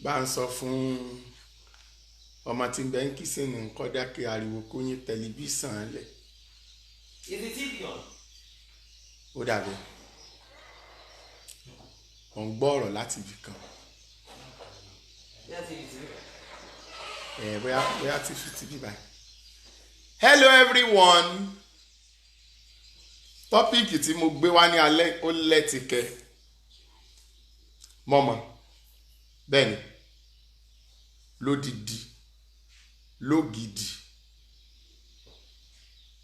bá ń sọ fún ọmọ tí ń bẹ ń kìsìn ní nǹkan dákẹ́ ariwo kó yín tẹlifíṣàn lẹ̀. Is the TV on? Ó dàbí ò ń gbọ́ ọ̀rọ̀ láti ibì kan. Yeah, TV. Bóyá TV báyìí. Hello everyone. Tọ́píìkì tí mo gbé wá ní alẹ́ ó lẹ́tìkẹ́ mọ́mọ́ bẹ́ẹ̀ ni lódìdí lógidì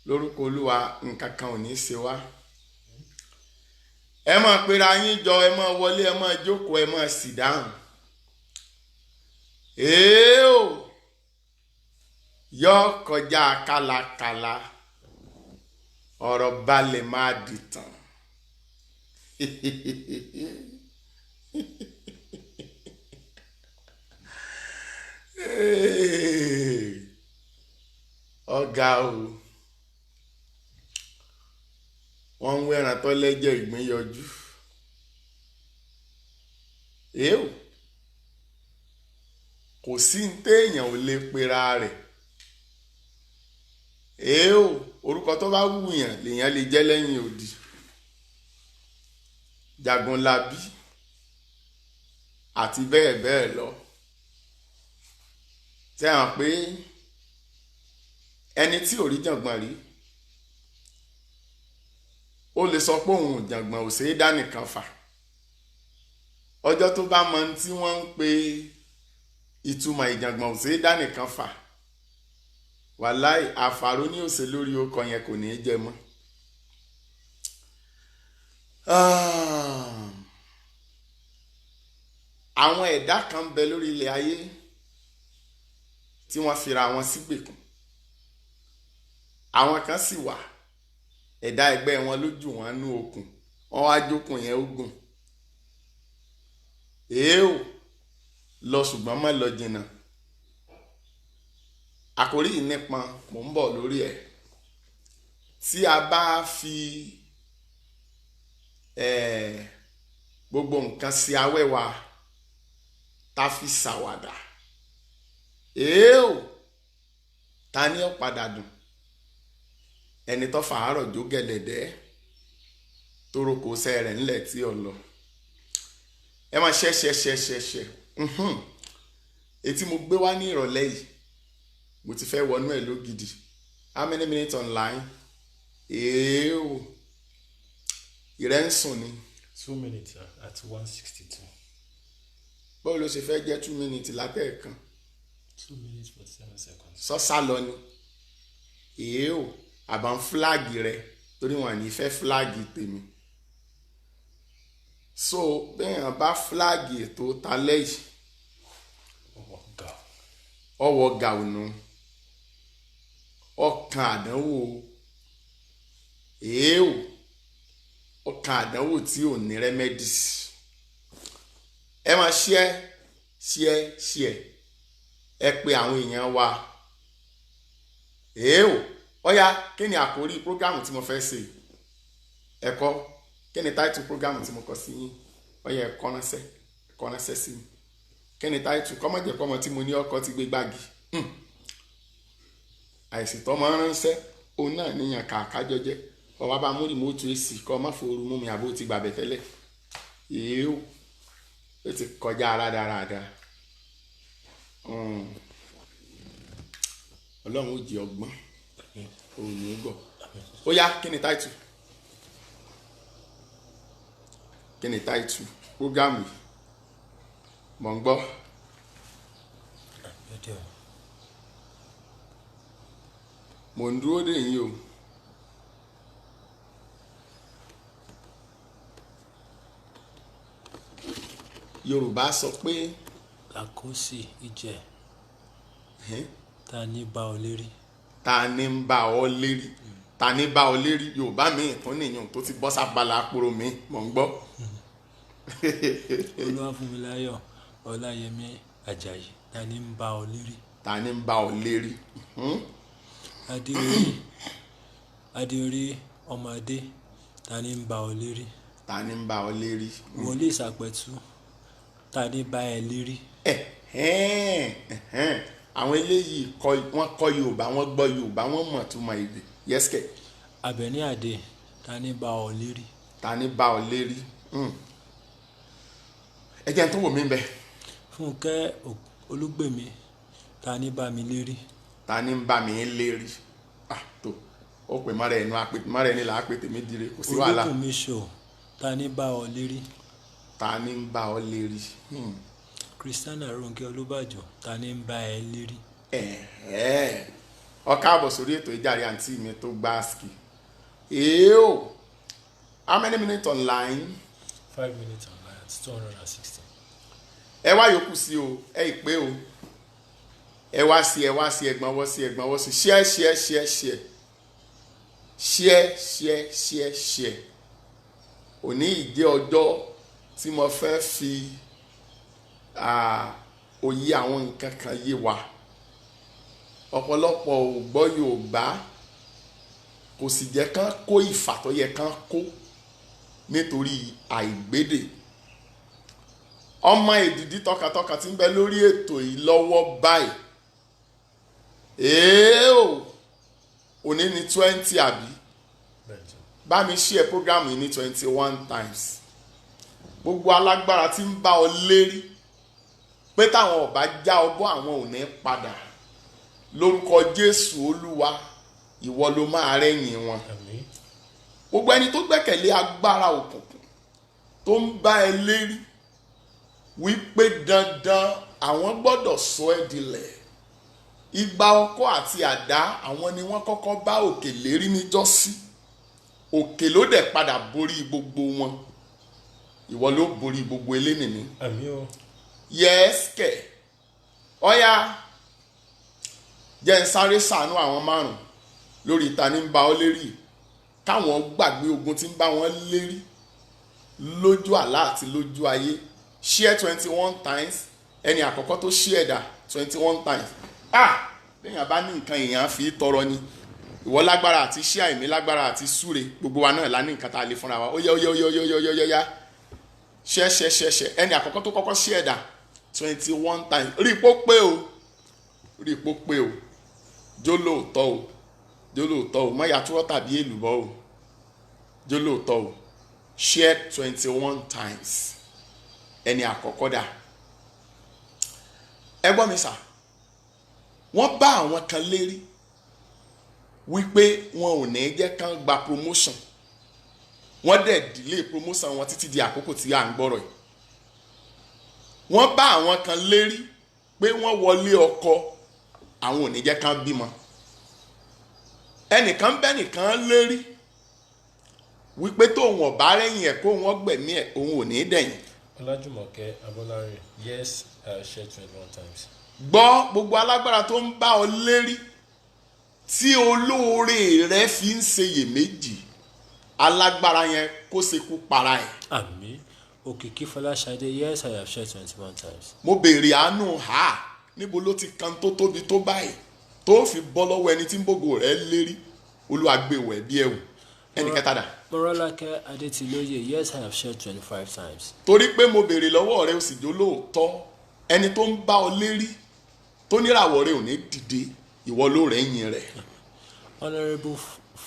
lórúkọ Olúwa nǹkan kan ò ní ṣe wá. Ẹ máa pera yín jọ, ẹ máa wọlé, ẹ máa jókòó, ẹ máa sì dáhùn. Èèó yọ kọjá kálákálá ọ̀rọ̀ balẹ̀ máa dìtàn. Ọ̀gá o, wọ́n ń wẹ́ran tó lẹ́jẹ̀ ìgbín yọjú. Èèó kò sí ní téèyàn ò lè pera rẹ̀. Èèó orúkọ tó bá wùyàn lèèyàn lè jẹ́ lẹ́yìn odi. Jagunlabi àti bẹ́ẹ̀ bẹ́ẹ̀ lọ. Ṣé hàn pé ẹni tí ò rí jàngbọ̀n rí ó lè sọ pé òun jàngbọ̀n ò ṣeé dá nìkan fà. Ọjọ́ tó bá mọ tí wọ́n ń pe ìtumọ̀ ìjàngbọ̀n ò ṣeé dá nìkan fà, wàláì àfàró ní òsè lórí ọkọ yẹn kò ní í jẹ mọ́. Àwọn ẹ̀dá kan ń bẹ lórí ilẹ̀ ayé tí wọ́n fira wọn sígbèkùn. Àwọn kan sì wà ẹ̀dá ẹgbẹ́ wọn lójú wọn nú okùn, wọ́n wá jókùn yẹn ó gùn. Èèó lọ ṣùgbọ́n má lọ jìnnà. Àkòrí yìí nípọn, mò ń bọ̀ lórí ẹ̀. Tí a bá fi gbogbo nǹkan sí awẹ́wà tá fi ṣàwàdà, èèó ta ni ó padà dùn? Ẹni tó fàárọ̀ jó gẹ̀lẹ̀dẹ́ tó roko sẹ́ rẹ̀ ńlẹ̀ tí ò lọ. Ẹ máa ṣẹ́ṣẹ́ṣẹ́ṣẹ́. Etí mo gbé wá ní ìrọ̀lẹ́ yìí mo ti fẹ́ wọnú ẹ̀ lógidì. How many minutes online? Èèó ìrẹ́ ń sùn ni. 2 minutes at 162. Báwo ló ṣe fẹ́ jẹ́ 2 minutes látẹ̀ẹ̀kan? 2 minutes 47 seconds. Sọ́sá lọ ni. Èèó àbá ń fúláàgì rẹ torí wọn ní fẹ́ fúláàgì tèmi. So bẹ́ẹ̀ bá fúláàgì ètò talẹ́ yìí ọwọ́ gàùnù ọkàn àdánwò. Èèó ọkàn àdánwò tí ò ní rẹ́mẹ́dì. Ẹ máa ṣíẹ́ ẹ pé àwọn èèyàn wa. Èèó ọ̀yá kí ni àkórí prógámù tí mo fẹ́ ṣe? Ẹ̀kọ́ kí ni táìtù prógámù tí mo kọ sí yín? Ọ̀yá ẹ̀kọ́ ránṣẹ́ sí mi. Kí ni táìtù? Kọ́mọ̀jẹ̀ kọ́mọ tí mo ní ọkọ ti gbé gbági. Àìsí tọ́mọ ránṣẹ́ òun náà níyàn kàkájọ jẹ́. Ọwọ́ bá mú rìmóòtù èsì kọ́ má fòrú mú mi àbó ti gbàbẹ̀ tẹ́lẹ̀. Èèó ó ti kọjá rádaràda. Ọlọ́run ó jẹ ọgbọ́n òun ní gbọ́. Ó yá kí ni táìtù? Kí ni táìtù prógámù yìí? Mọ̀ ń gbọ́. Mò ń dúró dè yín o. Yorùbá sọ pé Làkósì ìjẹ ta ní bá ọ lérí. ta ni ń bá ọ lérí? Ta ni bá ọ lérí? Yorùbá mi ìtún nìyàn tó ti bọ́ sábàlá àpòrò mi. Mò ń gbọ́. Olúwafúnmiláyọ̀ Ọláyẹmí Àjàyí ta ní ń bá ọ lérí. Ta ni ń bá ọ lérí? Adéorí ọmọdé ta ní ń bá ọ lérí. Ta ni ń bá ọ lérí? Wòlíì Ṣàpẹ̀tù ta ní bá ẹ lérí. Àwọn eléyìí wọ́n kọ́ Yorùbá, wọ́n gbọ́ Yorùbá, wọ́n mọ̀ tó mọ èdè. Yẹ́sìkẹ̀. Àbẹ̀ní Àdé ta ní bá ọ lérí. Ta ní bá ọ lérí. Ẹ jẹ́ n tó wò mí bẹ́ẹ̀. Fúnkẹ́ Olúgbèmí ta ní bá mi lérí. Ta ní bá mi lérí. Tó ó pè mọ́ra ẹnu mọ́ra ẹni là á pè tèmi dire, kò sí wàhálà. Olúkùnmi ṣò ta ní bá ọ lérí. Ta ní bá ọ lérí. Christiana Ronke Olúbàjò ta ní bá ẹ lérí. Ọ káàbọ̀ sórí ètò ìjàre àǹtí mi tó gbá ski. How many minutes online? 5 minutes online at 216. Ẹ wá yòókù sí o, ẹ ìpé o. Ẹ wá sí ẹgbọ́n wọ́ sí. Share. Òní ìjẹ́ ọjọ́ tí mo fẹ́ fi òye àwọn nǹkan kan yé wa. Ọ̀pọ̀lọpọ̀ ò gbọ́ Yorùbá, kò sì jẹ́ kán kó ìfà tó yẹ kán kó nítorí àìgbédè. Ọmọ èdìdí tọkàtọkà tí ń bẹ lórí ètò yìí lọ́wọ́ báyìí. Òní ni 20 àbí? Bá mi share program yìí ní 21 times. Gbogbo alágbára tí ń bá ọ lérí pé táwọn ọba já ọbọ àwọn ò ní padà. Lórúkọ Jésù Olúwa, ìwọ ló máa rẹ́yìn wọn. Gbogbo ẹni tó gbẹ́kẹ̀lé agbára òkùnkùn tó ń bá ẹ lérí wípé dandan àwọn gbọ́dọ̀ sọ ẹ́ dilẹ̀. Igba ọkọ́ àti àdá àwọn ni wọ́n kọ́kọ́ bá òkè lérí níjọ́sí. Òkè ló dẹ̀ padà borí gbogbo wọn. Ìwọ ló borí gbogbo elénìní. Àmín o. Yẹ́sìkẹ̀. Ọ̀yá jẹ́ ń sáré ṣàánú àwọn 5 lórí ta ní ń bá ọ lérí. Káwọn gbàgbé ogun tí ń bá wọn lérí lójú àlá àti lójú ayé. Share 21 times. Ẹni àkọ́kọ́ tó share dà 21 times. Lẹ́yìn bá ní nǹkan èèyàn fi tọrọ ni. Ìwọ lágbára àti share, èmi lágbára àti súre. Gbogbo wa náà la ní nǹkan tá a lè fúnra wa. Ó yá. Share. Ẹni àkọ́kọ́ tó kọ́kọ́ share dà 21 times. Rí ipò pé o. Jólóòtọ́ o. Má yàtúrọ̀ tàbí èlùbọ́ o. Jólóòtọ́ o. Share 21 times. Ẹni àkọ́kọ́ dà. Ẹ gbọ́ mi sà. Wọ́n bá àwọn kan lérí wípé wọn ò ní jẹ́ kán gba promotion. Wọ́n dẹ̀ delay promotion wọn títí di àkókò tí à ń gbọ́rọ̀ yìí. Wọ́n bá àwọn kan lérí pé wọ́n wọlé ọkọ, àwọn ò ní jẹ́ kán bímọ. Ẹnìkan bẹ́nìkan lérí wípé tóun ọ̀bá rẹ́yìn ẹ̀ kó wọ́n gbẹ̀mí ẹ̀, òun ò ní dẹ̀yìn. Ọlájùmọ̀kẹ́ Abọ́lárin, yes, I share 21 times. Gbọ́ gbogbo alágbára tó ń bá ọ lérí tí olóore rẹ fi ń ṣeyèméjì, alágbára yẹn kó ṣekú para ẹ̀. Àmín. Òkìkí Fọláṣadé, yes, I have shared 21 times. Mo béèrè àánú níbo ló ti kan tó tóbi tó báyìí tó fi bọ́ lọ́wọ́ ẹni tí ń bògo rẹ̀ lérí. Olúwa gbé wẹ̀ bí ẹ̀wù. Ẹnì kẹta dà. Mọ́rọ́lákẹ́ Adétilóyè, yes, I have shared 25 times. Torí pé mo béèrè lọ́wọ́ rẹ ó sì jólóòtọ́. Ẹni tó ń bá ọ lérí tó níràwọ̀ rẹ ò ní dìde, ìwọ ló rẹ́yìn rẹ̀. Honourable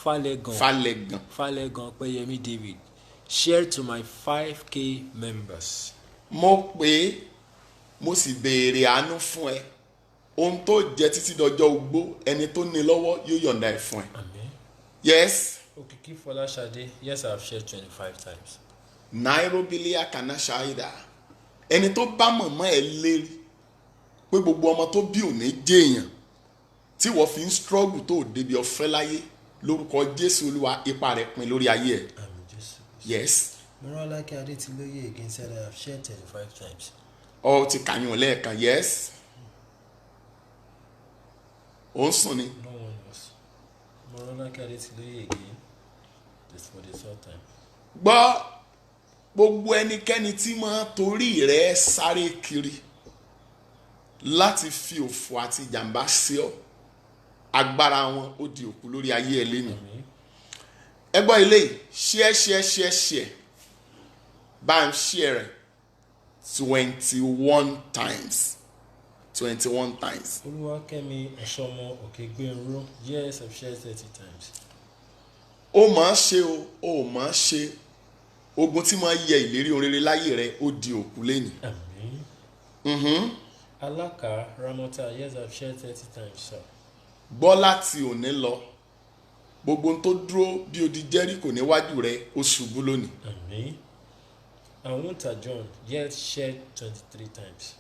Fálẹ́gàn Pẹ́yẹmí David, share to my 5K members. Mo pé mo sì béèrè àánú fún ẹ. Ohun tó jẹ títí dọjọ́ ogbó, ẹni tó ní lọ́wọ́ yóò yọ̀ǹda ẹ̀ fún ẹ. Àmín. Yes. Òkìkí Fọláṣadé, yes, I have shared 25 times. Nairobi Leah Kanashaida. Ẹni tó bá mọ̀mọ́ ẹ lérí pé gbogbo ọmọ tó bí ò ní jẹ́yàn tí wọ́n fi ń struggle tó débi ọ̀fẹ́ láyé, lórúkọ Jésù Olúwa ipa rẹ̀ pin lórí ayé ẹ̀. Àmín Jésù. Yes. Mọ́rọ́lákẹ́ Adétilóyè again said I have shared 25 times. Ọ ti kàyàn lẹ́ẹ̀kan. Yes. Ó ń sùn ni. No one else. Mọ́rọ́lákẹ́ Adétilóyè again. This for the third time. Gbọ́ gbogbo ẹnikẹ́ni tí máa torí rẹ̀ sáré kiri láti fi òfò àti ìjàmbá sí ọ, agbára wọn ó di òkú lórí ayé ẹ lẹ́nu. Ẹ gbọ́ ilé share bá ń share rẹ̀ 21 times. 21 times. Olúwakẹ́mi Ẹ̀ṣọ́mọ Òkègbèrú, yes, I've shared 30 times. Ó máa ṣe ó máa ṣe ogun tí máa yẹ ìlérí orere láyé rẹ ó di òkú lẹ́nu. Àmín. Alaka Ramota, yes, I've shared 30 times, sir. Gbọ́ láti òní lọ gbogbo ohun tó dúró bí odi Jẹ́ríkò níwájú rẹ ó ṣubú lónìí. Àmín. Awunta John, yes, shared 23 times.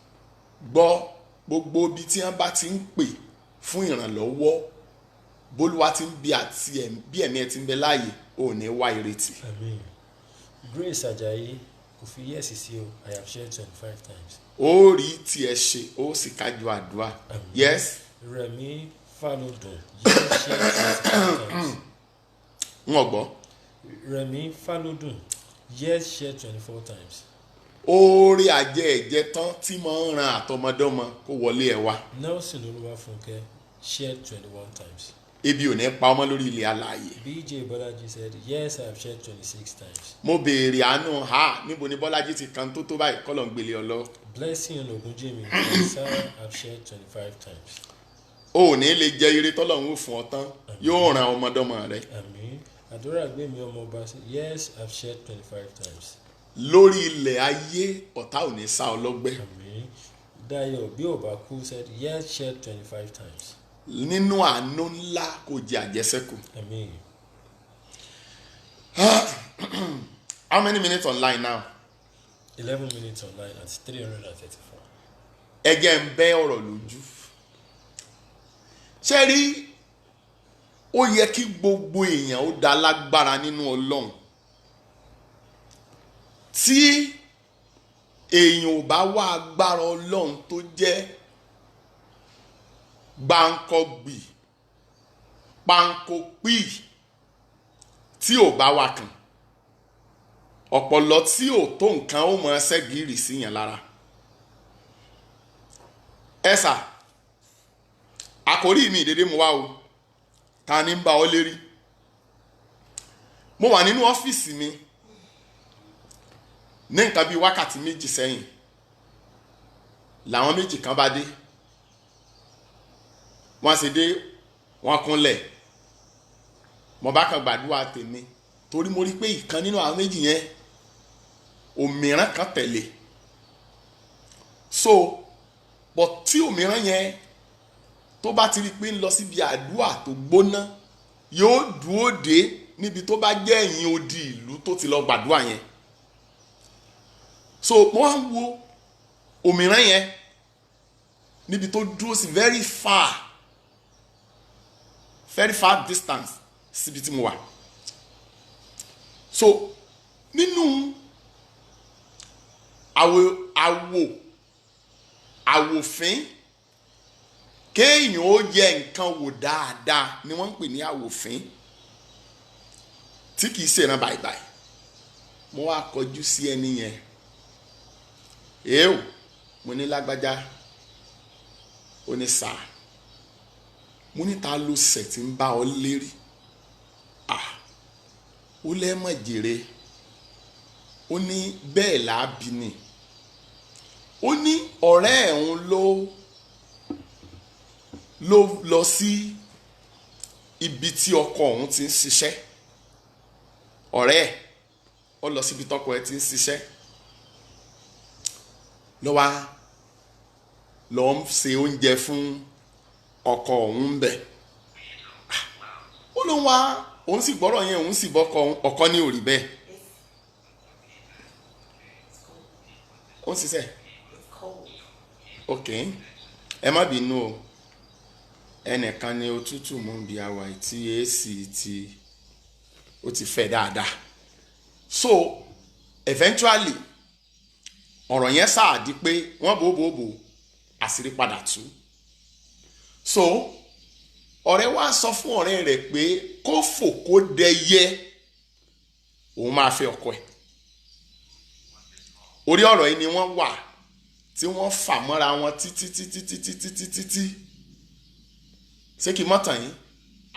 Gbọ́ gbogbo ibi tí wọ́n bá ti ń pè fún ìrànlọ́wọ́ bólúwa ti ń bí àti bí ẹ̀mí ẹ ti ń bẹ láàyè ò ní wá ìrètí. Àmín. Grace Ajayi, kò fi yes sí o, I have shared 25 times. Ó rí tiẹ̀ ṣe ó sì kájú àdúrà. Àmín. Yes. Rẹ̀mí Falodun, yes, shared 25 times. Wọ́n gbọ́. Rẹ̀mí Falodun, yes, shared 24 times. Oore àjẹ ẹ̀jẹ̀ tán tí máa ń ran àtọmọdọ́mọ kó wọlé ẹ̀ wá. Nelson Olúwafúnkẹ́, shared 21 times. Ebi ò ní pa ọmọ lórí ilẹ̀ alààyè. BJ Bolaji said, yes, I have shared 26 times. Mo béèrè àánú níbo ni Bọ́lájí ti kan tó báyìí kọ́ ló ń gbélé ọlọ́. Blessing Ogunjimi, yes, I have shared 25 times. O ò ní lè jẹ ire tọ́lọ́run ó fún ọ tán yóò ran ọmọdọ́mọ rẹ. Àmín. Àdúrà Gbémi Ọmọọba said, yes, I have shared 25 times. Lórí ilẹ̀ ayé ọ̀tá ò ní sá ọ lọ́gbẹ́. Àmín. Dayo Biobaku said, yes, shared 25 times. Nínú àánú ńlá kò jẹ àjẹsẹ́kù. Àmín. How many minutes online now? 11 minutes online at 334. Ẹgẹ́ ń bẹ́ ọ̀rọ̀ lójú. Ṣé rí ó yẹ kí gbogbo èèyàn ó dá lágbára nínú Ọlọ́run. Tí èèyàn ò bá wá agbára Ọlọ́run tó jẹ́ gbáǹkọ́gbì pánkópì tí ò bá wá kàn ọ̀pọ̀lọ tí ò tó nǹkan ó mọ ẹsẹ̀ gírì sí yẹn lára. Ẹ̀sà àkórí mi ìdédé mo wá o ta ni ń bá ọ lérí. Mo wà nínú ọ́fíìsì mi ní nǹkan bíi wákàtí méjì sẹ́yìn làwọn méjì kan bá dé. Wọ́n sì dé wọ́n kúnlẹ̀ mo bá kan gbàdúrà tèmi torí mo rí pé ìkan nínú àwọn méjì yẹn òmíràn kan tẹ̀lé so but tí òmíràn yẹn tó bá ti rí pé ń lọ síbi àdúrà tó gbóná yóò dúró dé níbi tó bá jẹ́ ẹ̀yìn odi ìlú tó ti lọ gbàdúrà yẹn. So mo wá ń wo òmíràn yẹn níbi tó dúró sí very far distance síbi tí mo wà. So nínú àwòfín kéèyàn ó yẹ nǹkan wò dáadáa ni wọ́n ń pè ní àwòfín tí kìí ṣèràn báyìí. Mo wá kọjú sí ẹni yẹn èèwò mo ní lágbájá ó ní sáà mo ní ta ló ṣẹ̀ tí ń bá ọ lérí ó lẹ́mọ̀ jèrè ó ní bẹ́ẹ̀ láàbí ni ó ní ọ̀rẹ́ ẹ̀hún ló lọ sí ibi tí ọkọ ọ̀hún ti ń ṣiṣẹ́ ọ̀rẹ́ ẹ̀ ó lọ síbi tọkọ ẹ̀ ti ń ṣiṣẹ́ lọ ń ṣe oúnjẹ fún ọkọ òun bẹ̀ ó ló ń wá òun sì gbọ́rọ̀ yẹn òun sì bọ́kọ ọkọ ní òrì bẹ́ẹ̀ ó ń ṣiṣẹ́ ok ẹ má bínú o ẹnìkan ni òtútù mú bí àwa tí AC tí ó ti fẹ́ dáadáa so eventually ọ̀rọ̀ yẹn sáà di pé wọ́n bòbòbò àṣírí padà tú so ọ̀rẹ́ wa sọ fún ọ̀rẹ́ rẹ̀ pé kó fò kó dẹyẹ òun máa fẹ́ ọkọ ẹ̀ orí ọ̀rọ̀ yìí ni wọ́n wà tí wọ́n fà mọ́ra wọn títí ṣé kí mọ́tàn yín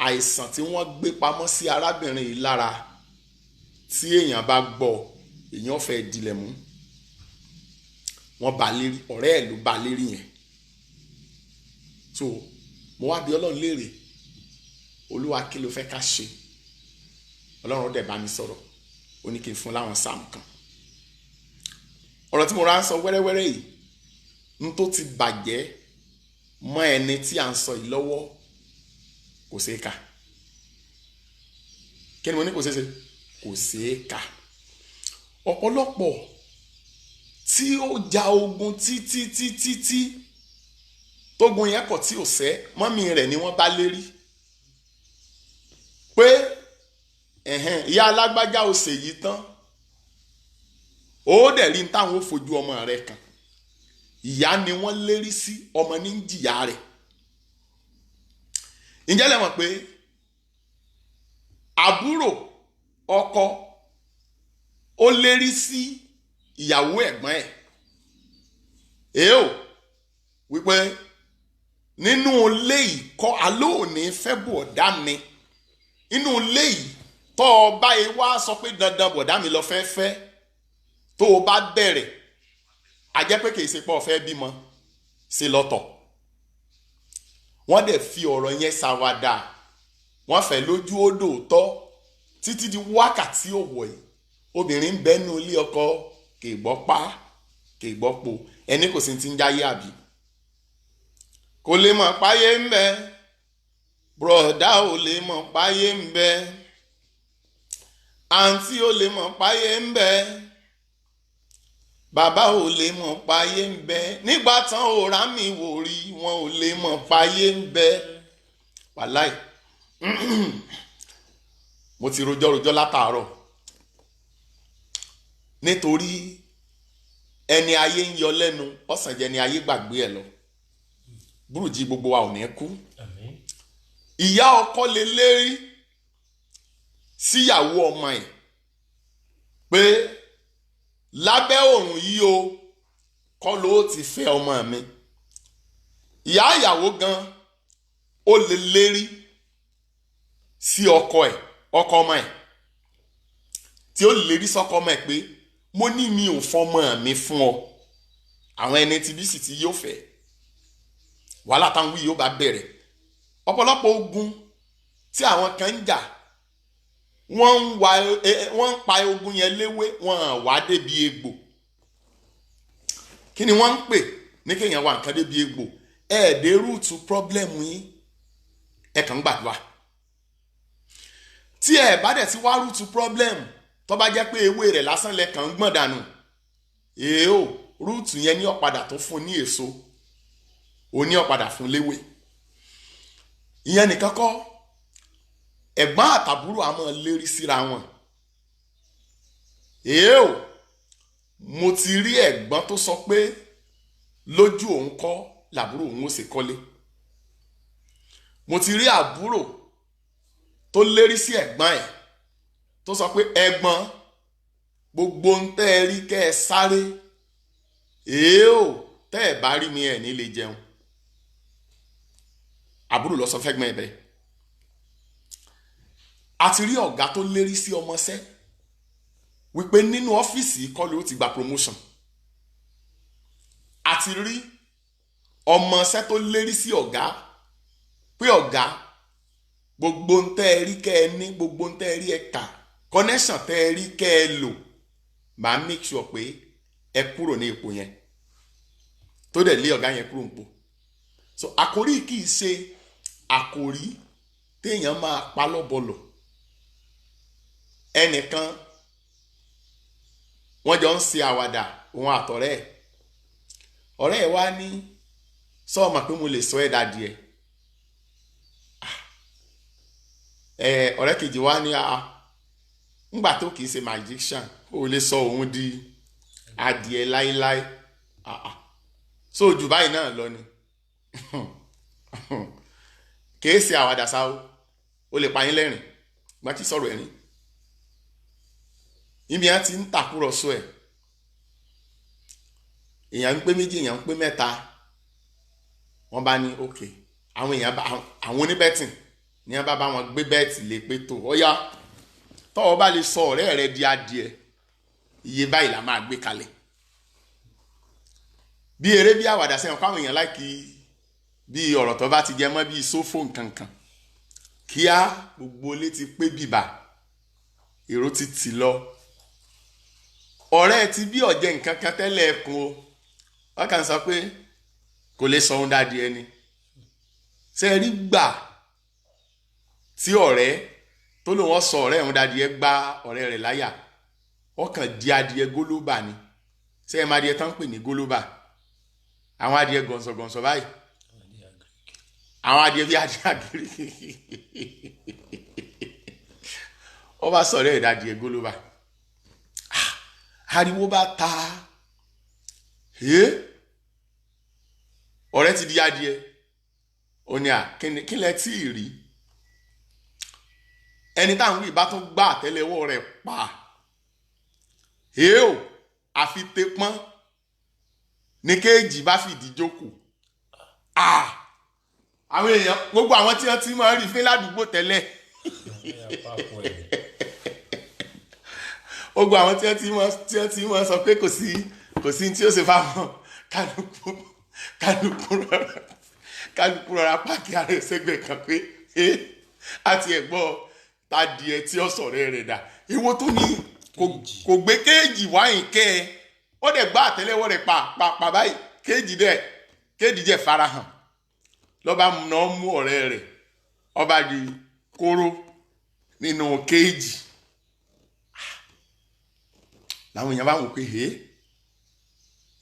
àìsàn tí wọ́n gbé pamọ́ sí arábìnrin yìí lára tí èèyàn bá gbọ́ èèyàn fẹ́ dilẹ̀ mú wọ́n bá lérí, ọ̀rẹ́ ẹ̀ ló bá lérí yẹn. So mo wá bi Ọlọ́run léèrè, Olúwa kí ló fẹ́ ká ṣe? Ọlọ́run dẹ̀ bá mi sọ̀rọ̀, ó ní kí n fún láwọn sáàmù kan. Ọ̀rọ̀ tí mo rà ń sọ wẹ́rẹ́wẹ́rẹ́ yìí ń tó ti bàjẹ́ mọ́ ẹni tí à ń sọ yìí lọ́wọ́ kò ṣeé kà. Kí ni mo ní kò ṣeé ṣe? Kò ṣeé kà. Ọ̀pọ̀lọpọ̀ tí ó ja ogun títí tógun yẹn kọ̀ tí ò sẹ́, mọ́mí rẹ̀ ni wọ́n bá lérí pé ìyá alágbájá ò ṣèyí tán, ó dẹ̀ rí táwọn ó fojú ọmọ rẹ̀ kàn. Ìyá ni wọ́n lérí sí, ọmọ ní ń jìyà rẹ̀. Ǹjẹ́ lẹ mọ̀ pé àbúrò ọkọ ó lérí sí ìyàwó ẹ̀gbọ́n ẹ̀, èèó wípé nínú ilé yìí kọ́ alóòní fẹ́ bọ̀dá mi, inú ilé yìí tó o bá yẹ wá sọ pé dandan bọ̀dá mi lọ fẹ́ tó o bá bẹ̀rẹ̀ a jẹ́ pé kì í ṣe pé o fẹ́ bímọ sí lọ́tọ̀. Wọ́n dẹ̀ fi ọ̀rọ̀ yẹn ṣàwàdà, wọ́n fẹ́ lójú odò tọ́ títí di wákàtí òwò yìí. Obìnrin ń bẹ́nu ilé ọkọ kì í gbọ́ pa kì í gbọ́ po, ẹni kò sí ti ń jáyé àbí. Kò lè mọ̀ páyé ń bẹ, bùrọ̀dá ò lè mọ̀ páyé ń bẹ, àǹtí ò lè mọ̀ páyé ń bẹ, bàbá ò lè mọ̀ páyé ń bẹ, nígbà tán ò rá mi wò rí wọn ò lè mọ̀ páyé ń bẹ. Wàláì mo ti rojọ́ látàárọ̀ nítorí ẹni ayé ń yọ lẹ́nu ọ̀sán jẹ́ ni ayé gbàgbé ẹ̀ lọ. Burújí gbogbo wa ò ní kú. Ìyá ọkọ lè lérí síyàwó ọmọ ẹ̀ pé lábẹ́ òrùn yìí o kọ́ ló ti fẹ́ ọmọ mi. Ìyá ìyàwó gan ó lè lérí sí ọkọ ọmọ ẹ̀ tí ó lérí sọ́kọ ọmọ ẹ̀ pé mo ní mi ò fọmọ mi fún ọ, àwọn ẹni tí bí sì ti yóò fẹ́. Wàhálà táwọn wí yóò bá bẹ̀rẹ̀. Ọ̀pọ̀lọpọ̀ ogun tí àwọn kan ń jà, wọ́n ń pa ogun yẹn léwé, wọ́n wá débi egbò. Kí ni wọ́n ń pè ní kéèyàn wá nǹkan débi egbò? Ẹ̀ẹ́dẹ̀ rúùtù pọ́blẹ́mù yín, ẹ kàn ń gbàdúrà. Tí ẹ bá dẹ̀ ti wá rúùtù pọ́blẹ́mù, tó bá jẹ́ pé ewé rẹ̀ lásán lẹ kàn ń gbọ̀n dànù, èèó rúùtù yẹn ní ọ̀padà tó fún ní èso, ó ní ọ̀padà fún léwé. Ìyẹn nìkan kọ́, ẹ̀gbọ́n àtàbúrò a máa lérí síra wọn. Èèó mo ti rí ẹ̀gbọ́n tó sọ pé lójú òun kọ́ làbúrò òun ó ṣe kọ́lé. Mo ti rí àbúrò tó lérí sí ẹ̀gbọ́n ẹ̀ tó sọ pé ẹ̀gbọ́n gbogbo ń tẹ́ ẹ rí kẹ́ ẹ sáré, èèó tẹ́ ẹ bá rí mi ẹ̀ ní lè jẹun. Àbúrò lọ sọ fẹ́gbọ́n ẹ̀ bẹ́ẹ̀. A ti rí ọ̀gá tó lérí sí ọmọṣẹ́ wípé nínú ọ́fíìsì kọ́ ló ti gba promotion. A ti rí ọmọṣẹ́ tó lérí sí ọ̀gá pé ọ̀gá gbogbo ń tẹ́ ẹ rí kẹ́ ẹ ní, gbogbo ń tẹ́ ẹ rí ẹ kà, connection tẹ́ ẹ rí kẹ́ ẹ lò, máa make sure pé ẹ kúrò ní ipò yẹn, tó dẹ̀ lé ọ̀gá yẹn kúrò nípò. So àkòrí kì í ṣe àkòrí téèyàn máa pa lọ́bọlọ̀. Ẹnìkan wọ́n jọ ń ṣe àwàdà òun àtọ̀rẹ́ ẹ̀. Ọ̀rẹ́ ẹ̀ wá ní sọ ma pé mo lè sọ ẹ́ dàdí ẹ̀. Ọ̀rẹ́ kejì wá ní ńgbà tó kìí ṣe magician ó lè sọ òun di adìẹ láíláí. So jù báyìí náà lọ ni. Kìí ṣe àwàdà sáwó, ó lè pa yín lẹ́rìn gbá tí sọ̀rọ̀ ẹ̀rín. Ibi yẹn ti ń tàkúrọ̀sọ ẹ̀, èèyàn ń pé méjì, èèyàn ń pé mẹ́ta, wọ́n bá ní òkè, àwọn oníbẹ̀tìn ní wọ́n bá wọn gbé bẹ́ẹ̀tì lé pé tó ọ̀yá tọ́wọ́ bá lè sọ ọ̀rẹ́ rẹ di adìẹ, iye báyìí la máa gbé kalẹ̀. bí eré bí àwàdà sẹ́yìn káwọn èèyàn láìkí bí ọ̀rọ̀ tó bá ti jẹ mọ́ bí sófò nkankan kíá gbogbo ilé ti pé bìbà èrò ti tì lọ ọ̀rẹ́ ti bí ọ̀jẹ̀ nǹkan kan tẹ́lẹ̀ ẹkùn o wọ́n kàn sọ pé kò lè sọ ohun dáadé ẹni ṣe rí gbà tí ọ̀rẹ́ tó lò wọ́n sọ ọ̀rẹ́ òun dáadé gbá ọ̀rẹ́ rẹ̀ láyà wọ́n kàn di adìẹ gólóbà ni ṣe ẹ máa adìẹ tán ń pè ní gólóbà àwọn adìẹ gọ̀nsọ̀gọ̀nsọ̀ báyìí àwọn adìẹ bí adìẹ àgírí wọ́n bá sọ̀rọ̀ ẹ̀dá adìẹ gólóbà ariwo bá ta ọ̀rẹ́ ti di adìẹ ó ní à kí lẹ tí ì rí ẹni táwọn wí bá tún gbá àtẹ́lẹwọ́ rẹ̀ pa àfi tepọ́n ní kéèjì bá fìdí jókòó àwọn èèyàn gbogbo àwọn tí wọ́n ti máa rí fín ládùúgbò tẹ́lẹ̀ gbogbo àwọn tí wọ́n ti máa sọ pé kò sí tí ó ṣe fáwọn kálukú rọra páàkì ara ẹsẹ̀gbẹ̀ kan pé àti ẹ̀gbọ́n tadìẹ tí ó sọ̀rọ̀ rẹ̀ dà ìwọ tó ní kò gbé kéèjì wáyìn kẹ́ ẹ ó dẹ̀ gbá àtẹ́lẹwọ́ rẹ̀ pa báyìí kéèjì jẹ́ farahàn lọ́ba náà mú ọ̀rẹ́ rẹ̀ ọba di kóró nínú kéèjì làwọn èèyàn bá wò pé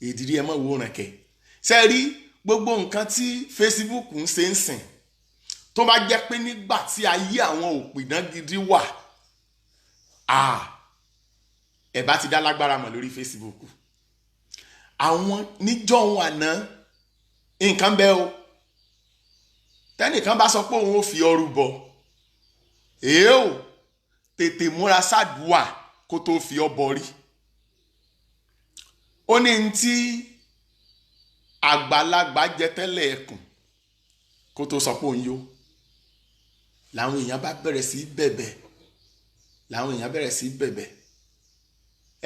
ìdírí ẹ mọ̀ wò ràn kẹ́ ṣe rí gbogbo nǹkan tí Facebook ń ṣe ń sìn tó bá jẹ́ pé nígbà tí ayé àwọn òpìdán gidi wà ẹ bá ti dá lágbára mọ̀ lórí Facebook àwọn níjọ́ wọn àná nǹkan bẹ́ẹ̀ o tẹ́nìkan bá sọ pé òun ò fi ọrù bọ̀ tètè múra sádùúà kó tó fi ọ bọrí ó ní ní tí àgbàlagbà jẹ tẹ́lẹ̀ ẹkùn kó tó sọ pé òun yó làwọn èèyàn bá bẹ̀rẹ̀ sí bẹ̀bẹ̀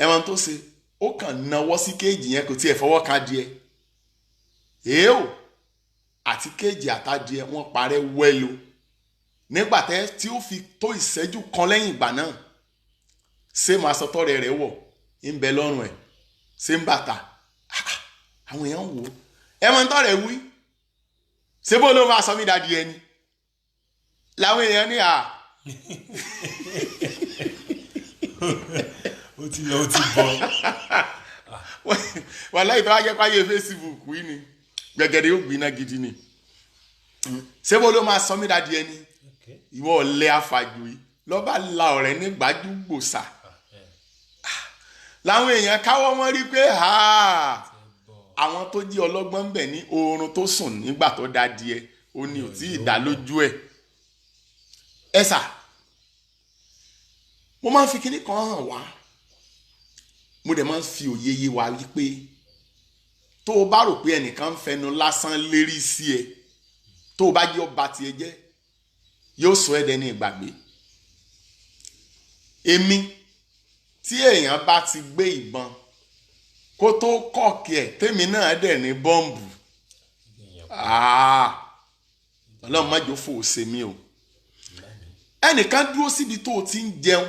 ẹ̀wọ̀n tó ṣe ó kàn náwó sí kéèjì yẹn kò tiẹ̀ fọwọ́ ká díẹ̀ àti kéèjì àtàdìẹ wọ́n parẹ́ wẹ́lo nígbà tí ó fi tó ìṣẹ́jú kan lẹ́yìn ìgbà náà ṣé máa sọ tọrẹ rẹ̀ wọ̀ ń bẹ lọ́rùn ẹ̀ ṣé ń bàtà àwọn èèyàn wò ó ẹ̀wọ̀n tọrẹ wí ṣé bó ló máa sọ mí dadi ẹni làwọn èèyàn ní ó ti lọ ó ti bọ̀ wà láì tó wá jẹ́ páyé Facebook yìí ni gbẹ̀gẹ̀dẹ̀ yóò gbiná gidi ni ṣé bó ló máa sọ mí dadi ẹni ìwọ ọ̀lẹ afàjò yìí lọ́ba la ọ̀rẹ́ ní gbajúgbòsà làwọn èèyàn káwọ́ wọn rí pé àwọn tó jí ọlọ́gbọ́n bẹ̀ ní oorun tó sùn nígbà tó dá díẹ̀ ó ní ò tí ì dá lójú ẹ̀ ẹ̀sà mo máa ń fi kinní kan hàn wá mo dẹ̀ máa ń fi òye yé wa wípé tó o bá rò pé ẹnìkan ń fẹnu lásán lérí sí ẹ tó o bá jẹ́ ọba tiẹ̀ jẹ́ yóò sọ ẹ́ dẹni ìgbàgbé èmi tí èèyàn bá ti gbé ìbọn kó tó kọ̀ọ̀kì ẹ̀ tèmi náà dẹ̀ ní bọ́ǹbù ọlọ́run má jò fò ṣe mí o ẹnìkan dúró síbi tó o ti ń jẹun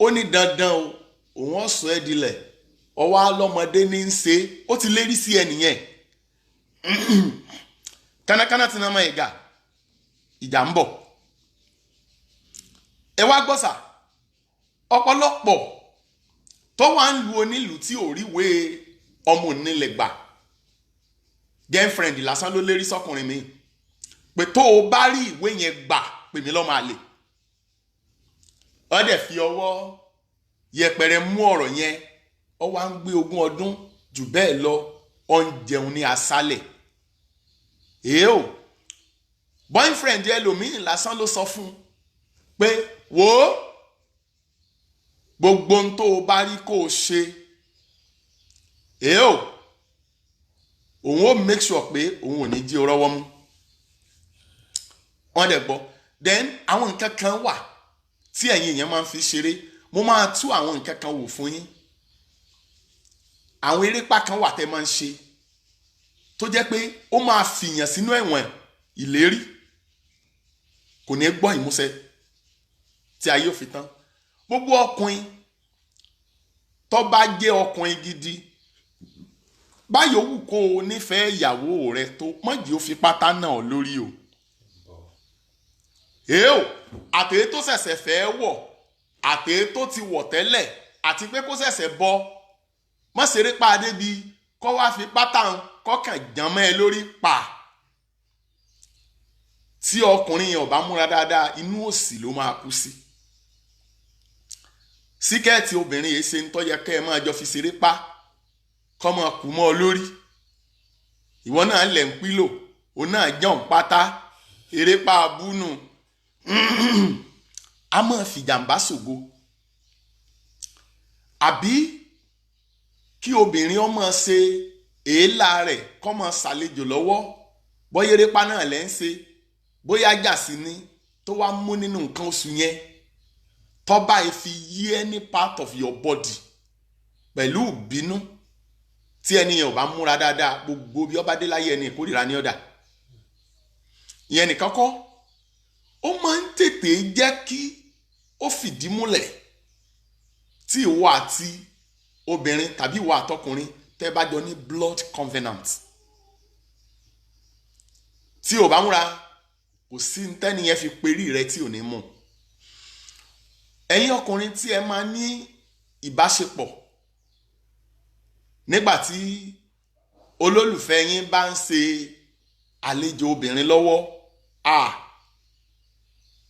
ó ní dandan o òun ọ̀sùn ẹ̀ dilẹ̀ ọwọ́ alọ́mọdé ní í ṣe ó ti lérí sí ẹnìyẹn kánákáná ti náà máa ìjà ń bọ̀ ẹ wá gbọ́sà ọ̀pọ̀lọpọ̀ tó wà ń lu onílù tí ò ríwé ọmọ onílẹ̀ gbà girlfriend lásán ló lérí sọkùnrin mi pé tó o bá rí ìwé yẹn gbà pè mí lọ́mọ àlè ó dẹ̀ fi ọwọ́ yẹpẹrẹ mú ọ̀rọ̀ yẹn ó wá ń gbé 20 ọdún jù bẹ́ẹ̀ lọ ó ń jẹun ní aṣálẹ̀ boyfriend ẹlòmíì lásán ló sọ fún pé wò ó gbogbo ohun tó o bá rí kó o ṣe òun ó make sure pé òun ò ní jí o rọ́wọ́ mú wọ́n dẹ̀ gbọ́ then àwọn nǹkan kan wà tí ẹ̀yin èèyàn máa ń fi ṣeré mo máa tú àwọn nǹkan kan wò fún yín àwọn erépa kan wà tẹ́ máa ń ṣe tó jẹ́ pé ó máa fìyàn sínú ẹ̀wọ̀n ìlérí kò ní gbọ́ ìmúṣẹ tí ayé ò fi tán. Gbogbo ọkùnrin tó bá jẹ́ ọkùnrin gidi báyọ̀ wù kó o nífẹ̀ẹ́ ìyàwó rẹ tó mọ̀jì ó fi pátá náà lórí o. Èèó àtẹ̀yẹ tó ṣẹ̀ṣẹ̀ fẹ́ wọ̀ àtẹ̀yẹ tó ti wọ̀ tẹ́lẹ̀ àti pé kó ṣẹ̀ṣẹ̀ bọ́ mọ́sẹ̀rẹ́ pàdé bíi kọ́ wá fi pátá kọ́kàn jàmọ́ ẹ lórí pa. Tí ọkùnrin yẹn ò bá múra dáadáa inú òsì ló máa kú sí. Síkẹ́ẹ̀tì obìnrin yìí ṣe ń tọ́jà kẹ́ ẹ máa jọ fi ṣeré pa kọ́ máa kú mọ́ ọ lórí. Ìwọ náà lẹ̀ ń pílò òun náà jọ̀ń pátá eré pa abúnú a máa fi jàǹbá ṣògo. Àbí kí obìnrin ọmọ ṣe èélá rẹ̀ kọ́ máa ṣàlejò lọ́wọ́ bóyá erépa náà lẹ́ ń ṣe bóyá jàsí ni tó wá mú nínú nǹkan oṣù yẹn tọ́ba ẹ fi yí any part of your body pẹ̀lú ìbínú tí ẹni yẹn ò bá múra dáadáa gbogbo bí ọba dé láyé ẹni ìkórìíra ní ọ̀dà. Ìyẹn nìkan kọ́ ó máa ń tètè jẹ́ kí ó fìdí múlẹ̀ tí ìwọ àti obìnrin tàbí ìwọ àtọkùnrin tẹ́ bá jọ ní blood covenant. Tí ò bá múra kò sí ntẹ́ni yẹn fi perí rẹ tí ò ní mú. Ẹ̀yin ọkùnrin tí ẹ máa ní ìbáṣepọ̀ nígbàtí olólùfẹ́ yín bá ń ṣe àlejò obìnrin lọ́wọ́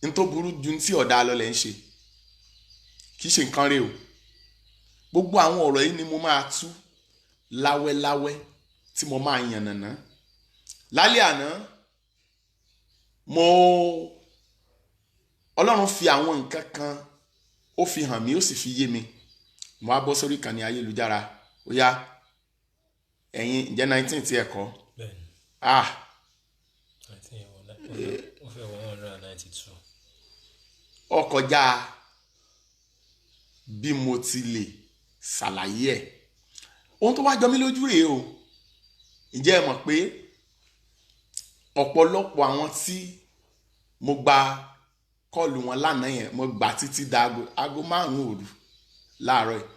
n tó burú ju tí ọ̀dà lọ lẹ́ ń ṣe kì í ṣe nǹkan rẹ̀ o. Gbogbo àwọn ọ̀rọ̀ yìí ni mo máa tú láwẹ́láwẹ́ tí mo máa yànnàná. Lálẹ́ àná Ọlọ́run fi àwọn nǹkan kan ó fi hàn mí ó sì fi yé mi. Mo wá bọ́ sórí ìkànnì ayélujára ó yá ẹ̀yin ǹjẹ́ 19 tí ẹ kọ́ ó kọjá bí mo ti lè ṣàlàyé ẹ̀. Ohun tó wá jọ mí lójú rèé o. Ǹjẹ́ ẹ mọ̀ pé ọ̀pọ̀lọpọ̀ àwọn tí mo gba kọ́ọ̀lù wọn lánàá yẹn mo gbà títí da aago 5 òru láàárọ̀ yìí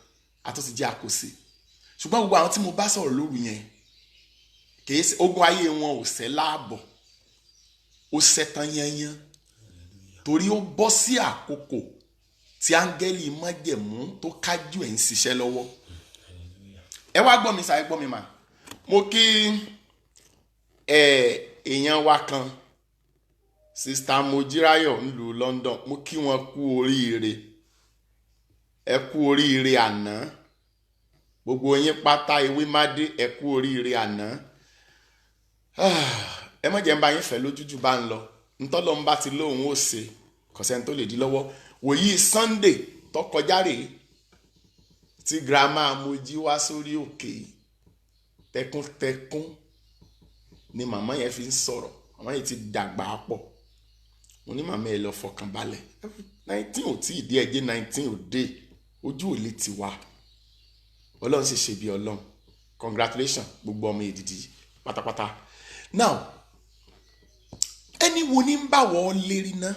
àtúntì jẹ́ àkóso. Ṣùgbọ́n gbogbo àwọn tí mo bá sọ̀rọ̀ lóru yẹn kìí ṣe ogun ayé wọn ò ṣẹ́ láàbọ̀ ó ṣẹ́tàn yányán torí ó bọ́ sí àkókò tí áńgẹ́lì májẹ̀mú tó kájú ẹ̀ ń ṣiṣẹ́ lọ́wọ́. Ẹ wá gbọ́ mi sàá, ẹ gbọ́ mi mà. Mo kí èèyàn wa kan Sista Mojirayo nílùú London, mo kí wọn kú oríire. Ẹ kú oríire àná. Gbogbo yín pátá ewé mádé ẹ kú oríire àná. Ẹ má jẹ́ ń bá yín fẹ́ lójújú bá ń lọ. Ntọ́lọ́ ń bá ti lóhun ó ṣe kò sẹ́ni tó lè dí lọ́wọ́. Wòyí Sunday tó kọjá rèé tí girama Mojí wá sórí òkè tẹkùntẹkùn ni màmá yẹn fi ń sọ̀rọ̀. Màmá yẹn ti dàgbà pọ̀. Mo ní màmá yẹn lọ fọkàn balẹ̀. 19 ò tí ì dé ẹjẹ́ 19 ò dé ojú ò lè ti wá. Ọlọ́run sì ṣe bí Ọlọ́run. Congratulations gbogbo ọmọ èdìdì pátápátá. Now ẹni wo ni ń bá wọ́ lérí ná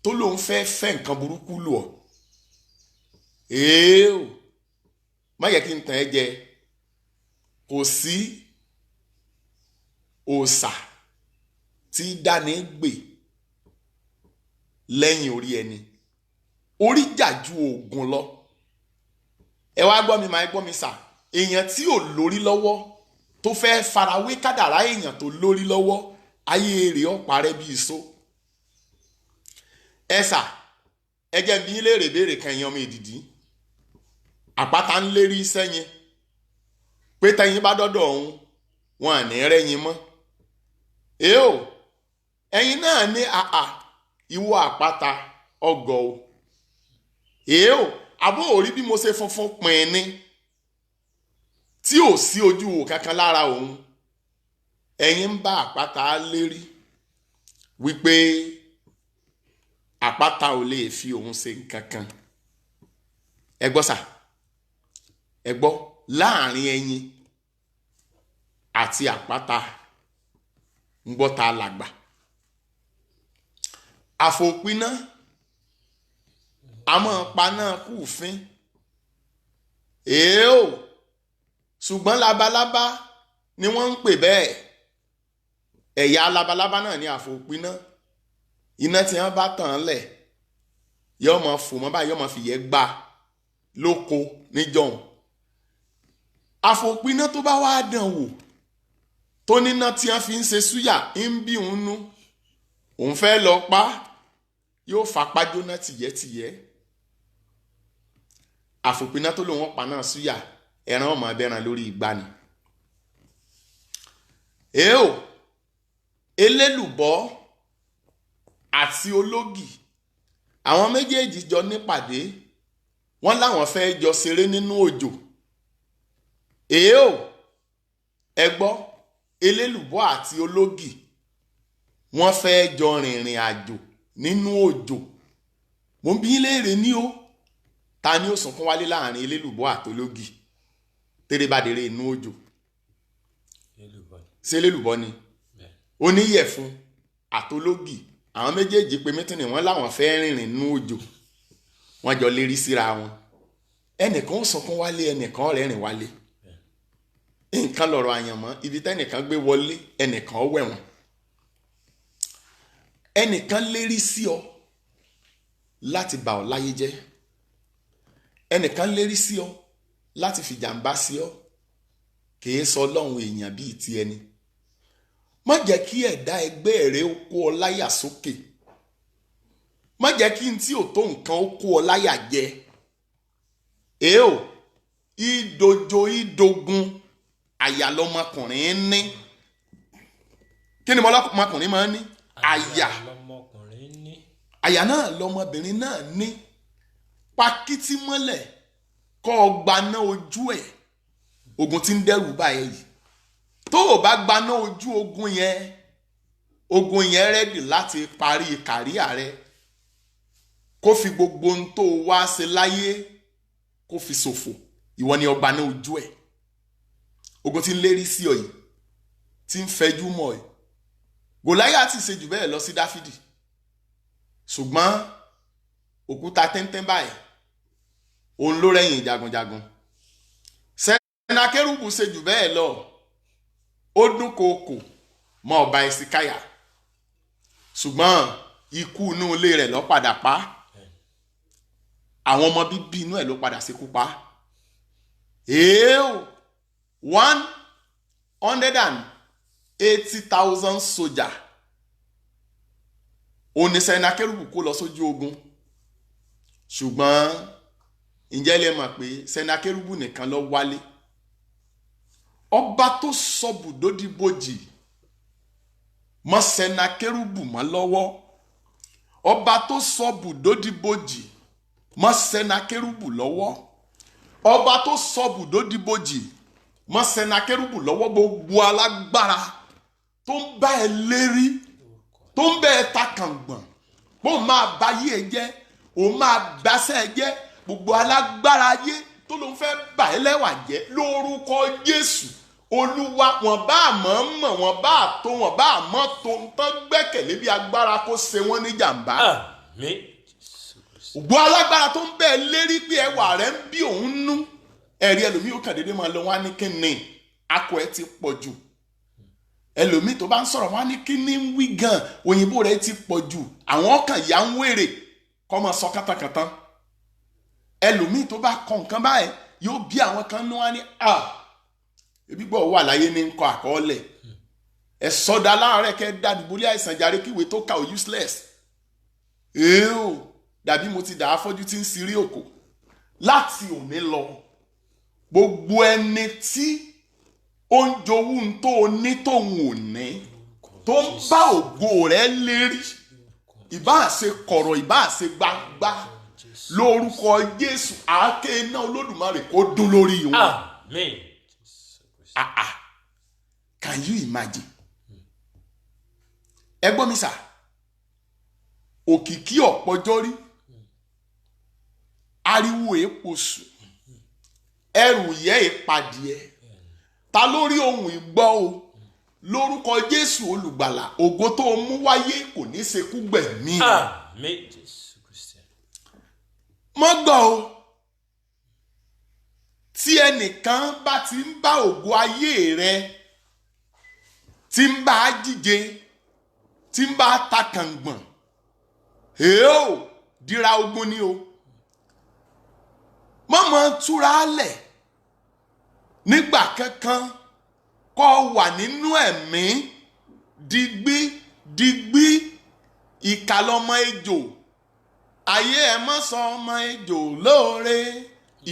tó lóun fẹ́ nǹkan burúkú lù ọ́. Má yẹ kí n tàn ẹ́ jẹ. Kò sí òòṣà tí dání gbè lẹ́yìn orí ẹni. Orí jà ju oògùn lọ. Ẹ wá gbọ́ mi máa gbọ́ mi sà. Èèyàn tí ò lórí lọ́wọ́ tó fẹ́ farawé kádàrá èèyàn tó lórí lọ́wọ́ ayé rẹ̀ ó parẹ́ bí iṣó. Ẹ sà ẹ jẹ́ bí léèrè béèrè kan èèyàn ọmọ èdìdí. Àpáta ń lérí sẹ́yìn pé tẹ́yìn bá dọ́dọ̀ ọ̀hún wọn à ní rẹ́yìn mọ́. Ẹ̀yin náà ní ìwọ àpáta ọgọ̀ o. Àbó orí bí mo ṣe funfun pin ní tí ò sí ojú wò kankan lára òun. Ẹ̀yin ń bá àpáta lérí wípé àpáta ò lè fi òun ṣe nǹkan kan. Ẹ gbọ́ sà, ẹ gbọ́ láàrin ẹyin àti àpáta ń gbọ́ ta làgbà. Àfòpiná a máa paná kúùfín èèó ṣùgbọ́n labalábá ni wọ́n ń pè bẹ́ẹ̀. Ẹ̀yà labalábá náà ni àfòpiná. Iná tí wọ́n bá tàn án lẹ̀ yóò máa fò mọ́ báyìí, yóò máa fìyẹ́ gbá lóko níjọ́hun. Àfòpiná tó bá wá dán wò tó níná tí wọ́n fi ń ṣe súyà ń bí òun nú, òun fẹ́ lọ pa yóò fapá jóná tìyẹ́tìyẹ́. Àfòpiná tó lòun pa náà súyà ẹran ọmọ abẹ́ran lórí igbá ni. Èèó elélùbọ́ àti ológì àwọn méjèèjì jọ nípàdé, wọ́n láwọn fẹ́ jọ ṣeré nínú òjò. Èèó ẹ gbọ́, elélùbọ́ àti ológì wọ́n fẹ́ jọ rìnrìn àjò nínú òjò. Mo ń bi yín léèrè ní o, ta ni ó sunkún wálé láàrin elélùbọ́ àti ológì tẹ́rẹ́ bá dèrè inú òjò? Ṣé elélùbọ́ ni? Oníyẹ̀fun àtológì àwọn méjèèjì pé mítìnì wọn láwọn fẹ́ rìnrìn nínú òjò, wọ́n jọ lérí síra wọn. Ẹnìkan ó sunkún wálé, ẹnìkan rẹ́rìn wálé. Nǹkan lọ̀rọ̀ àyànmọ́, ibi tẹ́nìkan gbé wọlé ẹnìkan ó wẹ̀wọ̀n. Ẹnìkan lérí sí ọ láti bà ọ́ láyé jẹ́, ẹnìkan lérí sí ọ láti fìjàmbá sí ọ. Kìí sọ Ọlọ́run èèyàn bíi ti ẹni. Má jẹ́ kí ẹ̀dá ẹgbẹ́ rẹ ó kó ọ láyà sókè. Má jẹ́ kí n tí ò tó nǹkan ó kó ọ láyà jẹ. Èèó ìdojo ìdogun àyà lọmọkùnrin ní. Kí ni ọmọkùnrin máa ń ní? Àyà. Àyà náà lọmọbìnrin náà ní. Pakítí mọ́lẹ̀ kọ́ ọ gbaná ojú ẹ̀. Ogun tí ń dẹ́rù báyìí yìí, tó o bá gbaná ojú ogun yẹn rẹ́dì láti parí kàríà rẹ, kó fi gbogbo ohun tó o wá ṣe láyé kó fi ṣòfò. Ìwọ ni o gbaná ojú ẹ̀. Ogun tí ń lérí sí ọ yìí, tí ń fẹjú mọ́ ẹ. Gòláyátì ṣe jù bẹ́ẹ̀ lọ sí Dáfídì, ṣùgbọ́n òkúta téńté báyìí òun ló rẹ́yìn jagunjagun. Sẹ́nákérúbù ṣe jù bẹ́ẹ̀ lọ, ó dúnkookò mọ́ ọba Ẹsíkáyà, ṣùgbọ́n ikú inú ilé rẹ̀ ló padà pa. Àwọn ọmọ bíbí inú ẹ̀ ló padà ṣekú pa. Èèó 180,000 sójà òun ni Sẹ́nákérúbù kó lọ sójú ogun. Ṣùgbọ́n ǹjẹ́ lẹ mọ̀ pé Sẹ́nákérúbù nìkan ló wálé? Ọba tó sọ bùdó di bòjì mọ́ Sẹ́nákérúbù mọ́ lọ́wọ́, ọba tó sọ bùdó di bòjì mọ́ Sẹ́nákérúbù lọ́wọ́, ọba tó sọ bùdó di bòjì mọ́ Sẹ́nákérúbù lọ́wọ́. Gbogbo alágbára tó ń bá ẹ lérí, tó ń bá ẹ ta kàngbọ̀n, bó máa bá yí ẹ jẹ́, òun máa gbàṣẹ́ ẹ jẹ́, gbogbo alágbára ayé tó ló ń fẹ́ bà ẹ́ lẹ́wà jẹ́, lórúkọ Jésù Olúwa, wọn bá àmọ́ mọ̀, wọn bá àtó, wọn bá àmọ́ tó ń tán gbẹ́kẹ̀lé bí agbára kó ṣe wọ́n ní jàǹbá. Gbogbo alágbára tó ń bẹ́ ẹ lérí pé ẹwà rẹ̀ ń bí òun nú, ẹ̀rí ẹlòmíì ó kàn déédéé máa lọ wá ní kíni akọ ẹ ti pọ̀ jù. Ẹlòmíì tó bá ń sọ̀rọ̀ wá ní kíni ń wí gan, òyìnbó rẹ̀ ti pọ̀ jù, àwọn ọkàn yà ń wèrè kọ́ máa sọ kátàkátà. Ẹlòmíì tó bá kọ nǹkan báyìí yóò bí àwọn kan ní wá ní ebi gbọ́ wà láyé ní nǹkan àkọọ́lẹ̀. Ẹ sọ́dá láàárẹ̀ kẹ́ dàdúgbòlé àìsàn jàre kíwé tó kà ó useless. Èèó dàbí mo ti dà á fọ́jú tí ń sirí òkò. Láti òní lọ, gbogbo ẹni tí ó ń jowú tó ní tóun ò ní, tó ń bá ògo rẹ̀ lérí, ìbáà ṣe kọ̀rọ̀ ìbáà ṣe gbangba, lórúkọ Jésù àáké iná Olódùmarè kó dún lórí wọn. Amen. Can you imagine? Ẹ gbọ́ mi sà, òkìkí ọ̀pọ̀jọ́ rí, ariwo èèpo sùn, ẹrù yẹ ìpàdé ta lórí ohun ìgbọ́ o lórúkọ Jésù olùgbàlà ògo tó mú wáyé kò ní ṣekú gbẹ̀mí. Àmín Jésù Kristi. mọ́ gbọ́ o tí ẹnìkan bá ti ń bá ògo ayé rẹ tí ń bá jíjẹ tí ń bá ta kàngbọ̀n èèó dira ogun ni o mọ́mọ́ túra lẹ̀ nígbà kankan kọ́ wà nínú ẹ̀mí digbí ìkà lọmọ ejò ayé ẹ mọ́ sọ ọmọ ejò lóore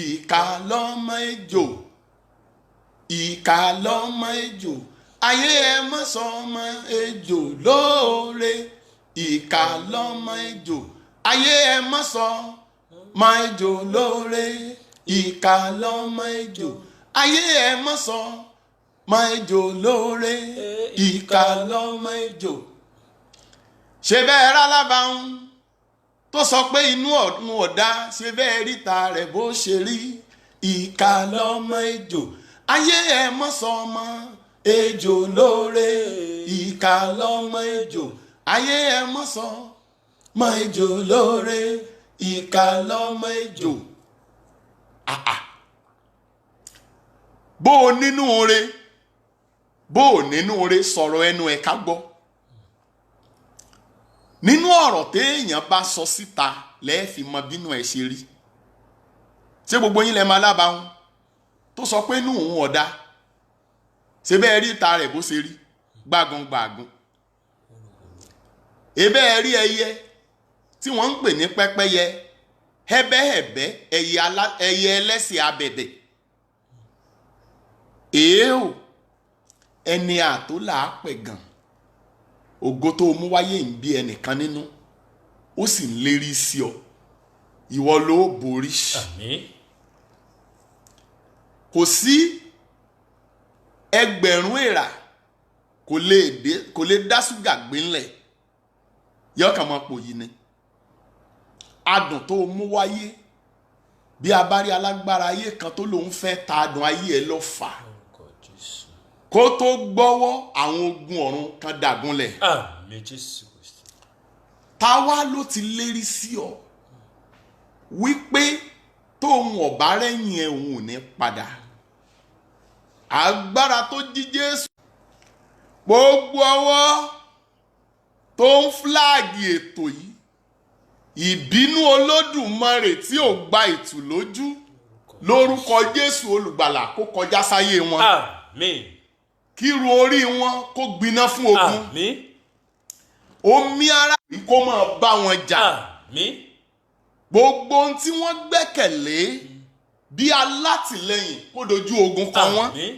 ìkà lọmọ ejò ìkà lọmọ ejò ayé ẹ mọ́ sọ ọmọ ejò lóore ìkà lọmọ ejò ayé ẹ mọ́ sọ ọmọ ejò lóore ìkà lọmọ ejò ayé ẹ mọ́ sọ ọmọ ejò lóore ìkà lọmọ ejò. ṣe bẹ́ẹ̀ rálábàáhùn tó sọ pé inú ọ̀dún ọ̀dá ṣe bẹ́ẹ̀ ríta rẹ̀ bó ṣe rí ìkà lọmọ ejò ayé ẹ mọ́ sọ ọmọ ejò lóore ìkà lọmọ ejò ayé ẹ mọ́ sọ ọmọ ejò lóore ìkà lọmọ ejò. bó o nínú ore bó o nínú ore sọ̀rọ̀ ẹnu ẹ̀ ká gbọ́. nínú ọ̀rọ̀ téèyàn bá sọ síta lẹ́ẹ̀fì mọ bínú ẹ̀ ṣe rí. ṣé gbogbo yín lẹ máa lábàáhùn tó sọ pé inú òun ọ̀dá ṣe bẹ́ẹ̀ rí ìta rẹ̀ bó ṣe rí gbágungbàgun. ebẹ́ ẹ rí ẹyẹ tí wọ́n ń pè ní pẹ́pẹ́yẹ hẹ́bẹ́hẹ̀bẹ́ ẹyẹ ẹlẹ́sìn abẹ̀bẹ̀. èèó ẹni àtólà pẹ̀ gan ògo tó mú wáyé ń bí ẹnìkan nínú ó sì ń lérí sí ọ ìwọ ló borí. Àmín. kò sí ẹgbẹ̀rún èèrà kò lè dá ṣúgà gbé ńlẹ̀ yọkàn máa pò yìí ni adùn tó mú wáyé bí a bá rí alágbára ayé kan tó lòun fẹ́ ta adùn ayé ẹ lọ fà kó tó gbọ́wọ́ àwọn ogun ọ̀run kan dàgúnlẹ̀. Àmín Jésù Kristi. táwa ló ti lérí sí ọ wípé tóun ọ̀bá rẹ̀yìn ẹ̀ òun ò ní padà. agbára tó jí Jésù gbogbo ọwọ́ tó ń fúláàgì ètò yìí ìbínú Olódùmarè tí ò gba ìtù lójú lórúkọ Jésù olùgbàlà kó kọjá sáyé wọn. Àmín. kíru orí wọn kó gbiná fún ogun. Àmín. omi ara yìí kó máa bá wọn jà. Àmín. gbogbo ohun tí wọ́n gbẹ́kẹ̀lé bí alátìlẹ́yìn kó dojú ogun kọ wọ́n. Àmín.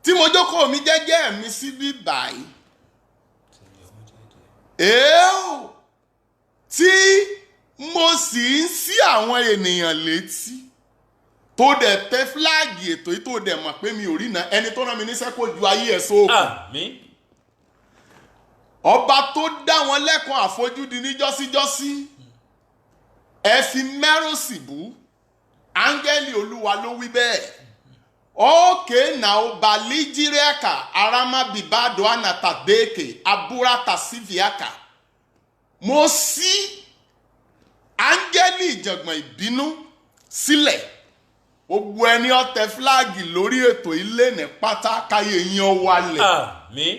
tí mo jókòó mi jẹ́jẹ́ mi síbí báyìí. èèó tí mo sì ń sí àwọn ènìyàn létí tó dẹ̀ tẹ fúláàgì ètò yìí tó dẹ̀ mọ̀ pé mi ò rí na ẹni tó rán mi níṣẹ́ kó ju ayé ẹ̀ sóògùn. Àmín. ọba tó dá wọn lẹ́kọ̀ọ́ àfojúdi ní jọ́síjọ́sí ẹ fi mẹ́rùsì bú áńgẹ́lì olúwa ló wí bẹ́ẹ̀. ókè náà ó balíjírẹ́kà arámábìbádọ́ ànàtàdéèkè abúrátà sífìákà mo sí áńgẹ́lì ìjàngbọ̀n ìbínú sílẹ̀ gbogbo ẹni ó tẹ fúláàgì lórí ètò ilé ní pátá káyé yín ó wálẹ̀. Àmín.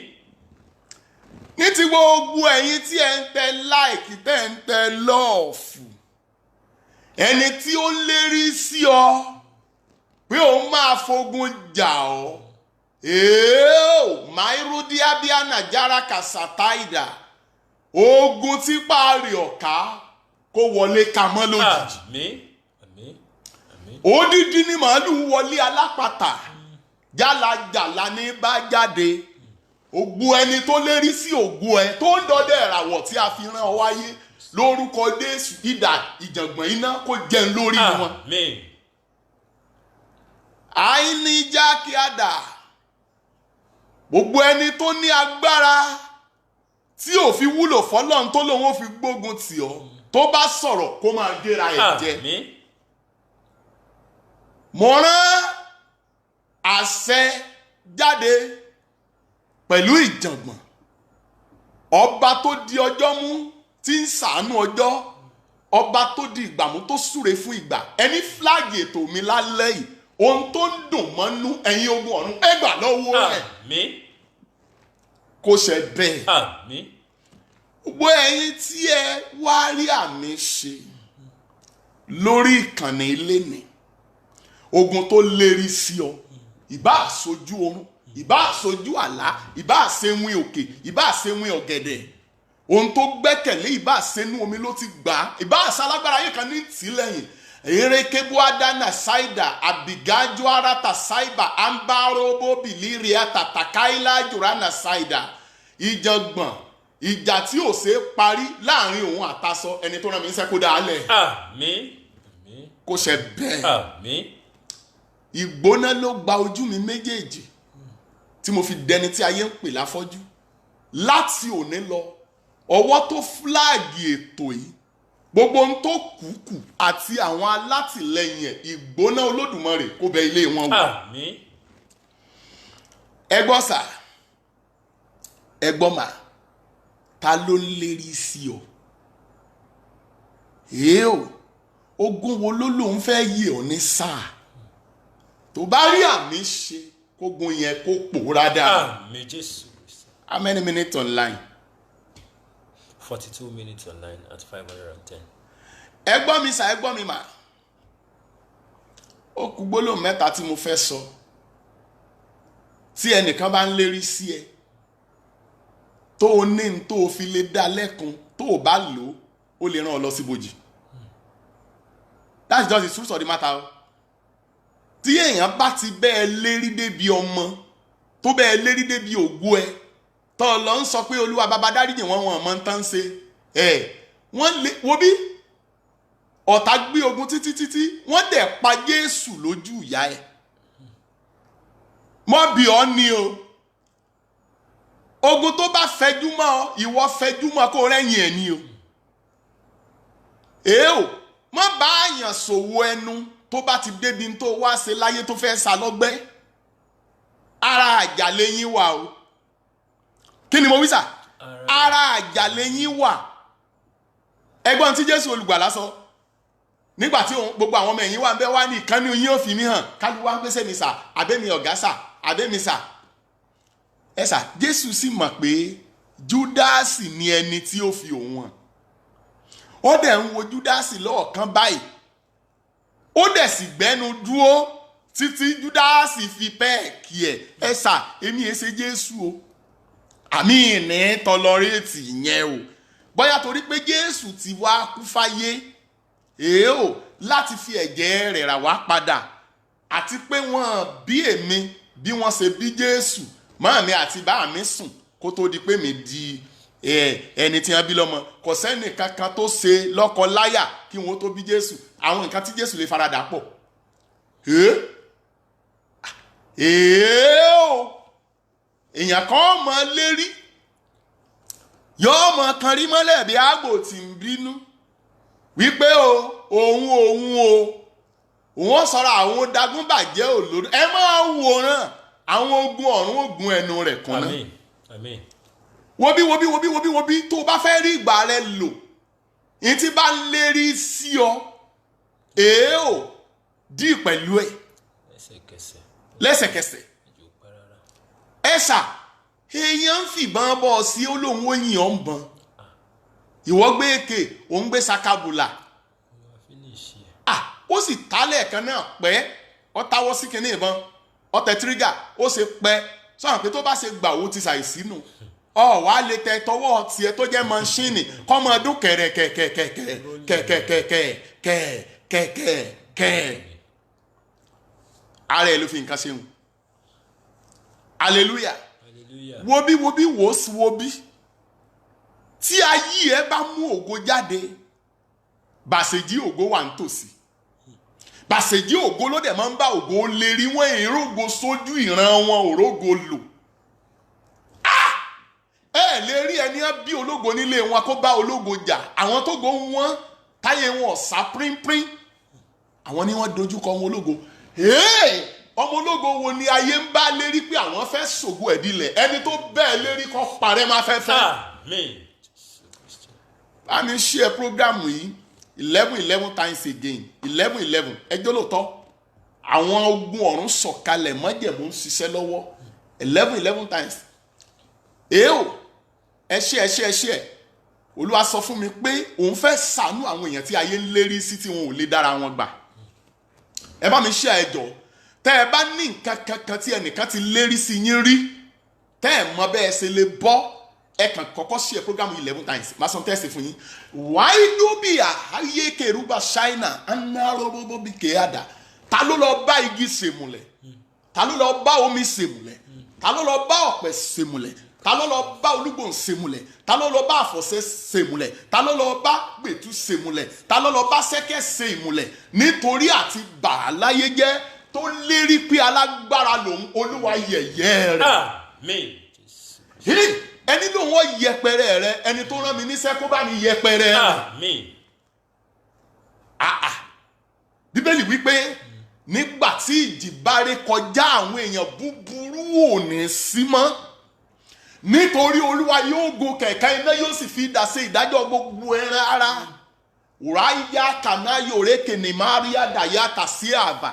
ní ti gbogbo ẹ̀yin tí ẹ ń tẹ láìkì tẹ́ ń tẹ lọ́ọ̀fù ẹni tí ó lérí sí ọ pé òun máa fogun jà ọ́ máìrúdíábíà nàìjára kàṣàtáìdà ogun tí páàrí ọ̀ká kó wọlé ka mọ́ lójijì. Àmín. Àmín. Àmín. odidi ni màálù wọlé alápàtà jálajàla ní bá jáde ògùn ẹni tó lérí sí ògùn ẹ tó ń dọdẹ ìràwọ̀ tí a fi rán ọ wáyé lórúkọ Jésù idà ìjàngbọ̀n iná kó jẹun lórí wọn. Àmín. àìníjà kí a dà gbogbo ẹni tó ní agbára tí ò fi wúlò fọ́lọ́run tó lòun ò fi gbógun tì ọ́ tó bá sọ̀rọ̀ kó máa gera ẹ̀ jẹ. Àmín. mo rán àṣẹ jáde pẹ̀lú ìjàngbọ̀n, ọba tó di ọjọ́ mú tí ń ṣàánú ọjọ́, ọba tó di ìgbà mú tó súre fún ìgbà. Ẹni fúláàgì ètò mi lálẹ́ yìí, ohun tó ń dùn mọ́nú ẹ̀yin ogun ọ̀run ẹ gbà lọ́wọ́ ẹ̀. Àmín. Kò ṣe bẹ́ẹ̀. Àmín. Gbogbo ẹ̀yin tí ẹ wá rí àmì ṣe lórí ìkànnì ilé ni, ogun tó lérí sí ọ, ìbá àṣojú oorun, ìbá àṣojú àlá, ìbá àṣewìn òkè, ìbá àṣewìn ọ̀gẹ̀dẹ̀, ohun tó gbẹ́kẹ̀lé ìbá àṣenú omi ló ti gbà á, ìbá àṣalágbára ayé kan ní tìlẹ́yìn. Erekebu adana saida abigajo arata saiba ambarobo biliria tatakaila jurana saida. Ìjàngbọ̀n, ìjà tí ò ṣe parí láàrin òun àtasọ ẹni tó rán mi ṣe kó dálẹ̀. Àmín. Àmín. Kò ṣe bẹ́ẹ̀. Àmín. Ìgbóná ló gba ojú mi méjèèjì tí mo fi dẹni tí ayé ń pè láfọ́jú. Láti òní lọ, ọwọ́ tó fúláàgì ètò yìí, gbogbo ohun tó kùkù àti àwọn alátìlẹyìn ẹ̀, ìgbóná Olódùmarè kó bẹ ilé wọn wò. Àmín. Ẹ gbọ́ sà, ẹ gbọ́ mà, ta ló ń lérí sí ọ? Ogun wo ló lòun fẹ́ yí ọ ní sáà? Tó bá rí àmì ṣe, kógun yẹn kó pòórá dáa. Àmín Jésù. How many minutes online? 42 minutes online at 510. Ẹ gbọ́ mi sà, ẹ gbọ́ mi mà. Ó kù gbólóhùn mẹ́ta tí mo fẹ́ sọ. Tí ẹnìkan bá ń lérí sí ẹ, tó o ní tó o fi lè dá lẹ́kun, tó o bá lò ó lè rán ọ lọ síbojì. That's just the truth of the matter. Tí èèyàn bá ti bẹ́ẹ̀ lérí débi ọmọ, tó bẹ́ẹ̀ lérí débi ògo ẹ, tó lọ ń sọ pé Olúwa bàbá dáríjì wọn mọ̀ ń tán ṣe, wọ́n lè wo bí ọ̀tá gbé ogun títí wọ́n dẹ̀ pa Jésù lójú ìyá ẹ̀. Mọ́ bí ọ ní o, ogun tó bá fẹjú mọ́ ọ, ìwọ fẹjú mọ́ kó rẹ́yìn ẹ̀ ní o. Mọ́ bá àyàn ṣòwò ẹnu tó bá ti débi tó wá ṣe láyé tó fẹ́ sá lọ́gbẹ́. Ara àjàlé yín wà o. Kí ni mo wí sà? Ara àjàlé yín wà. Ẹgbọ́n tí Jésù olùgbàlà sọ nígbà tí gbogbo àwọn ọmọ ẹ̀yìn wà ń bẹ wá ní ìkànnì yín ò fi mí hàn, kálù wá ń pèsè mi sà, àbẹ́mi ọ̀gá sà, àbẹ́mi sà. Ẹ sà, Jésù sì mọ̀ pé Júdásì ni ẹni tí ó fi òun hàn. Ó dẹ̀ ń wo Júdásì lọ́ọ̀kan báyìí, ó dẹ̀ sì gbẹ́nu dúró títí Júdásì fi pẹ́ẹ̀kì ẹ̀. Ẹ sà, èmi ẹ ṣe Jésù o, àmì ìní tọlọrẹ́ẹ̀tì yẹn o. Bóyá torí pé Jésù ti wá kú fáyé, láti fi ẹ̀jẹ̀ rẹ̀ rà wá padà, àti pé wọ́n bí èmi bí wọ́n ṣe bí Jésù, màmí àti bá mi sùn kó tó di pé mi di ẹni tí wọ́n bí lọ́mọ. Kò sẹ́ni kankan tó ṣe lọ́kọ láyà kí wọ́n tó bí Jésù. Àwọn nǹkan tí Jésù lè faradà pọ̀. Èèyàn kan mọ lérí, yóò mọ kan rí mọ́lẹ̀ bí àgbò tí ń bínú wípé òun sọ̀rọ̀ àwọn dagun bàjẹ́ olórí. Ẹ máa wòran àwọn ogun ọ̀run ogun ẹnu rẹ̀ kan náà. Àmín. Wo bí tó bá fẹ́ rí ìgbà rẹ lò, ní tí bá ń lérí sí ọ, dí pẹ̀lú ẹ̀ lẹ́sẹ̀kẹsẹ̀. Ẹ sà, èèyàn ń fìbọn bọ́ sí olóhùn òyìn ọ̀ ń bọn. Ìwọ gbé èké, òun gbé sakabula. Ó sì tálẹ̀ kan náà pẹ́, ó táwọ́ sí kinní ìbọn, ó tẹ tírígà, ó ṣe pẹ́. Sọ̀rọ̀ pé tó bá ṣe gbà owó ti ṣàìsí nù. Wàá lè tẹ tọwọ́ tiẹ̀ tó jẹ́ mọ́ṣíìnì kọ́ mọ́ ọdún kẹ̀rẹ̀kẹ̀kẹ̀kẹ̀kẹ̀kẹ̀kẹ̀kẹ̀. Ara ẹ̀ ló fi nǹkan ṣe hùn. Hallelujah. Wo bí wo bí. Tí ayé ẹ bá mú ògo jáde, bàṣẹ̀jì ògo wà nítòsí. Bàṣẹ̀jì ògo ló dẹ̀ máa ń bá ògo lérí, wọ́n ìrógo sójú ìran wọn òrógo lò. Ẹ lè rí ẹni bí ológo nílé wọn kó bá ológo jà. Àwọn tó go wọn táyé wọn ọ̀sá pínpín, àwọn ni wọ́n dojúkọ wọn ológo. ọmọ ológo wo ni ayé ń bá lérí pé àwọn fẹ́ ṣògo ẹ̀dílẹ̀ ẹni tó bẹ́ẹ̀ lérí kọ́ parẹ́ máa fẹ́ fẹ́. Amen. bá mi share program yìí 11 times again 11 ẹjọ́ lóòótọ́ àwọn ogun ọ̀run sọ̀kalẹ̀ mọ́jẹ̀mú ń ṣiṣẹ́ lọ́wọ́ 11 times. ẹ ṣe Olúwa sọ fún mi pé òun fẹ́ ṣàánú àwọn èèyàn tí ayé ń lérí sí tí wọn ò lè dára wọn gbà. ẹ bá mi share ẹjọ́ tẹ́ ẹ bá ní nǹkan kankan tí ẹnìkan ti lérí sí yín rí tẹ́ ẹ mọ bẹ́ẹ̀ ṣe lè bọ́ ẹ kàn kọ́kọ́ share program 11 times máa sọ tẹ́sí fún yín. wáyé dúbìá ayé kèrúbà ṣáínà anáróbóbó bí kéèdà ta ló lọ bá igi ṣèmùlẹ̀ ta ló lọ bá omi ṣèmùlẹ̀ ta ló lọ bá ọ̀pẹ ṣèmùlẹ̀ ta ló lọ bá olúgbòhùn ṣèmùlẹ̀ ta ló lọ bá àfọ̀ṣẹ ṣèmùlẹ̀ ta ló lọ bá gbẹ̀tú ṣèmùlẹ̀ ta ló lọ bá ṣẹ́kẹ́ ṣèmùlẹ̀ nítorí àti bà á láyé jẹ́ tó lérí pé alágbára lòun Olúwa yẹ̀yẹ́ rẹ̀. Amen. ẹni lòun ó yẹpẹrẹ rẹ ẹni tó rán mi níṣẹ́ kó bá mi yẹpẹrẹ rẹ. Amen. Bíbélì wípé nígbà tí ìjì bá ré kọjá àwọn èèyàn búburú ò ní sí mọ́ nítorí Olúwa yóò gun kẹ̀kẹ́ iná yóò sì fi idà ṣe ìdájọ́ gbogbo ẹran ara. Uraya kanayo rekene Maria dayata sí àbà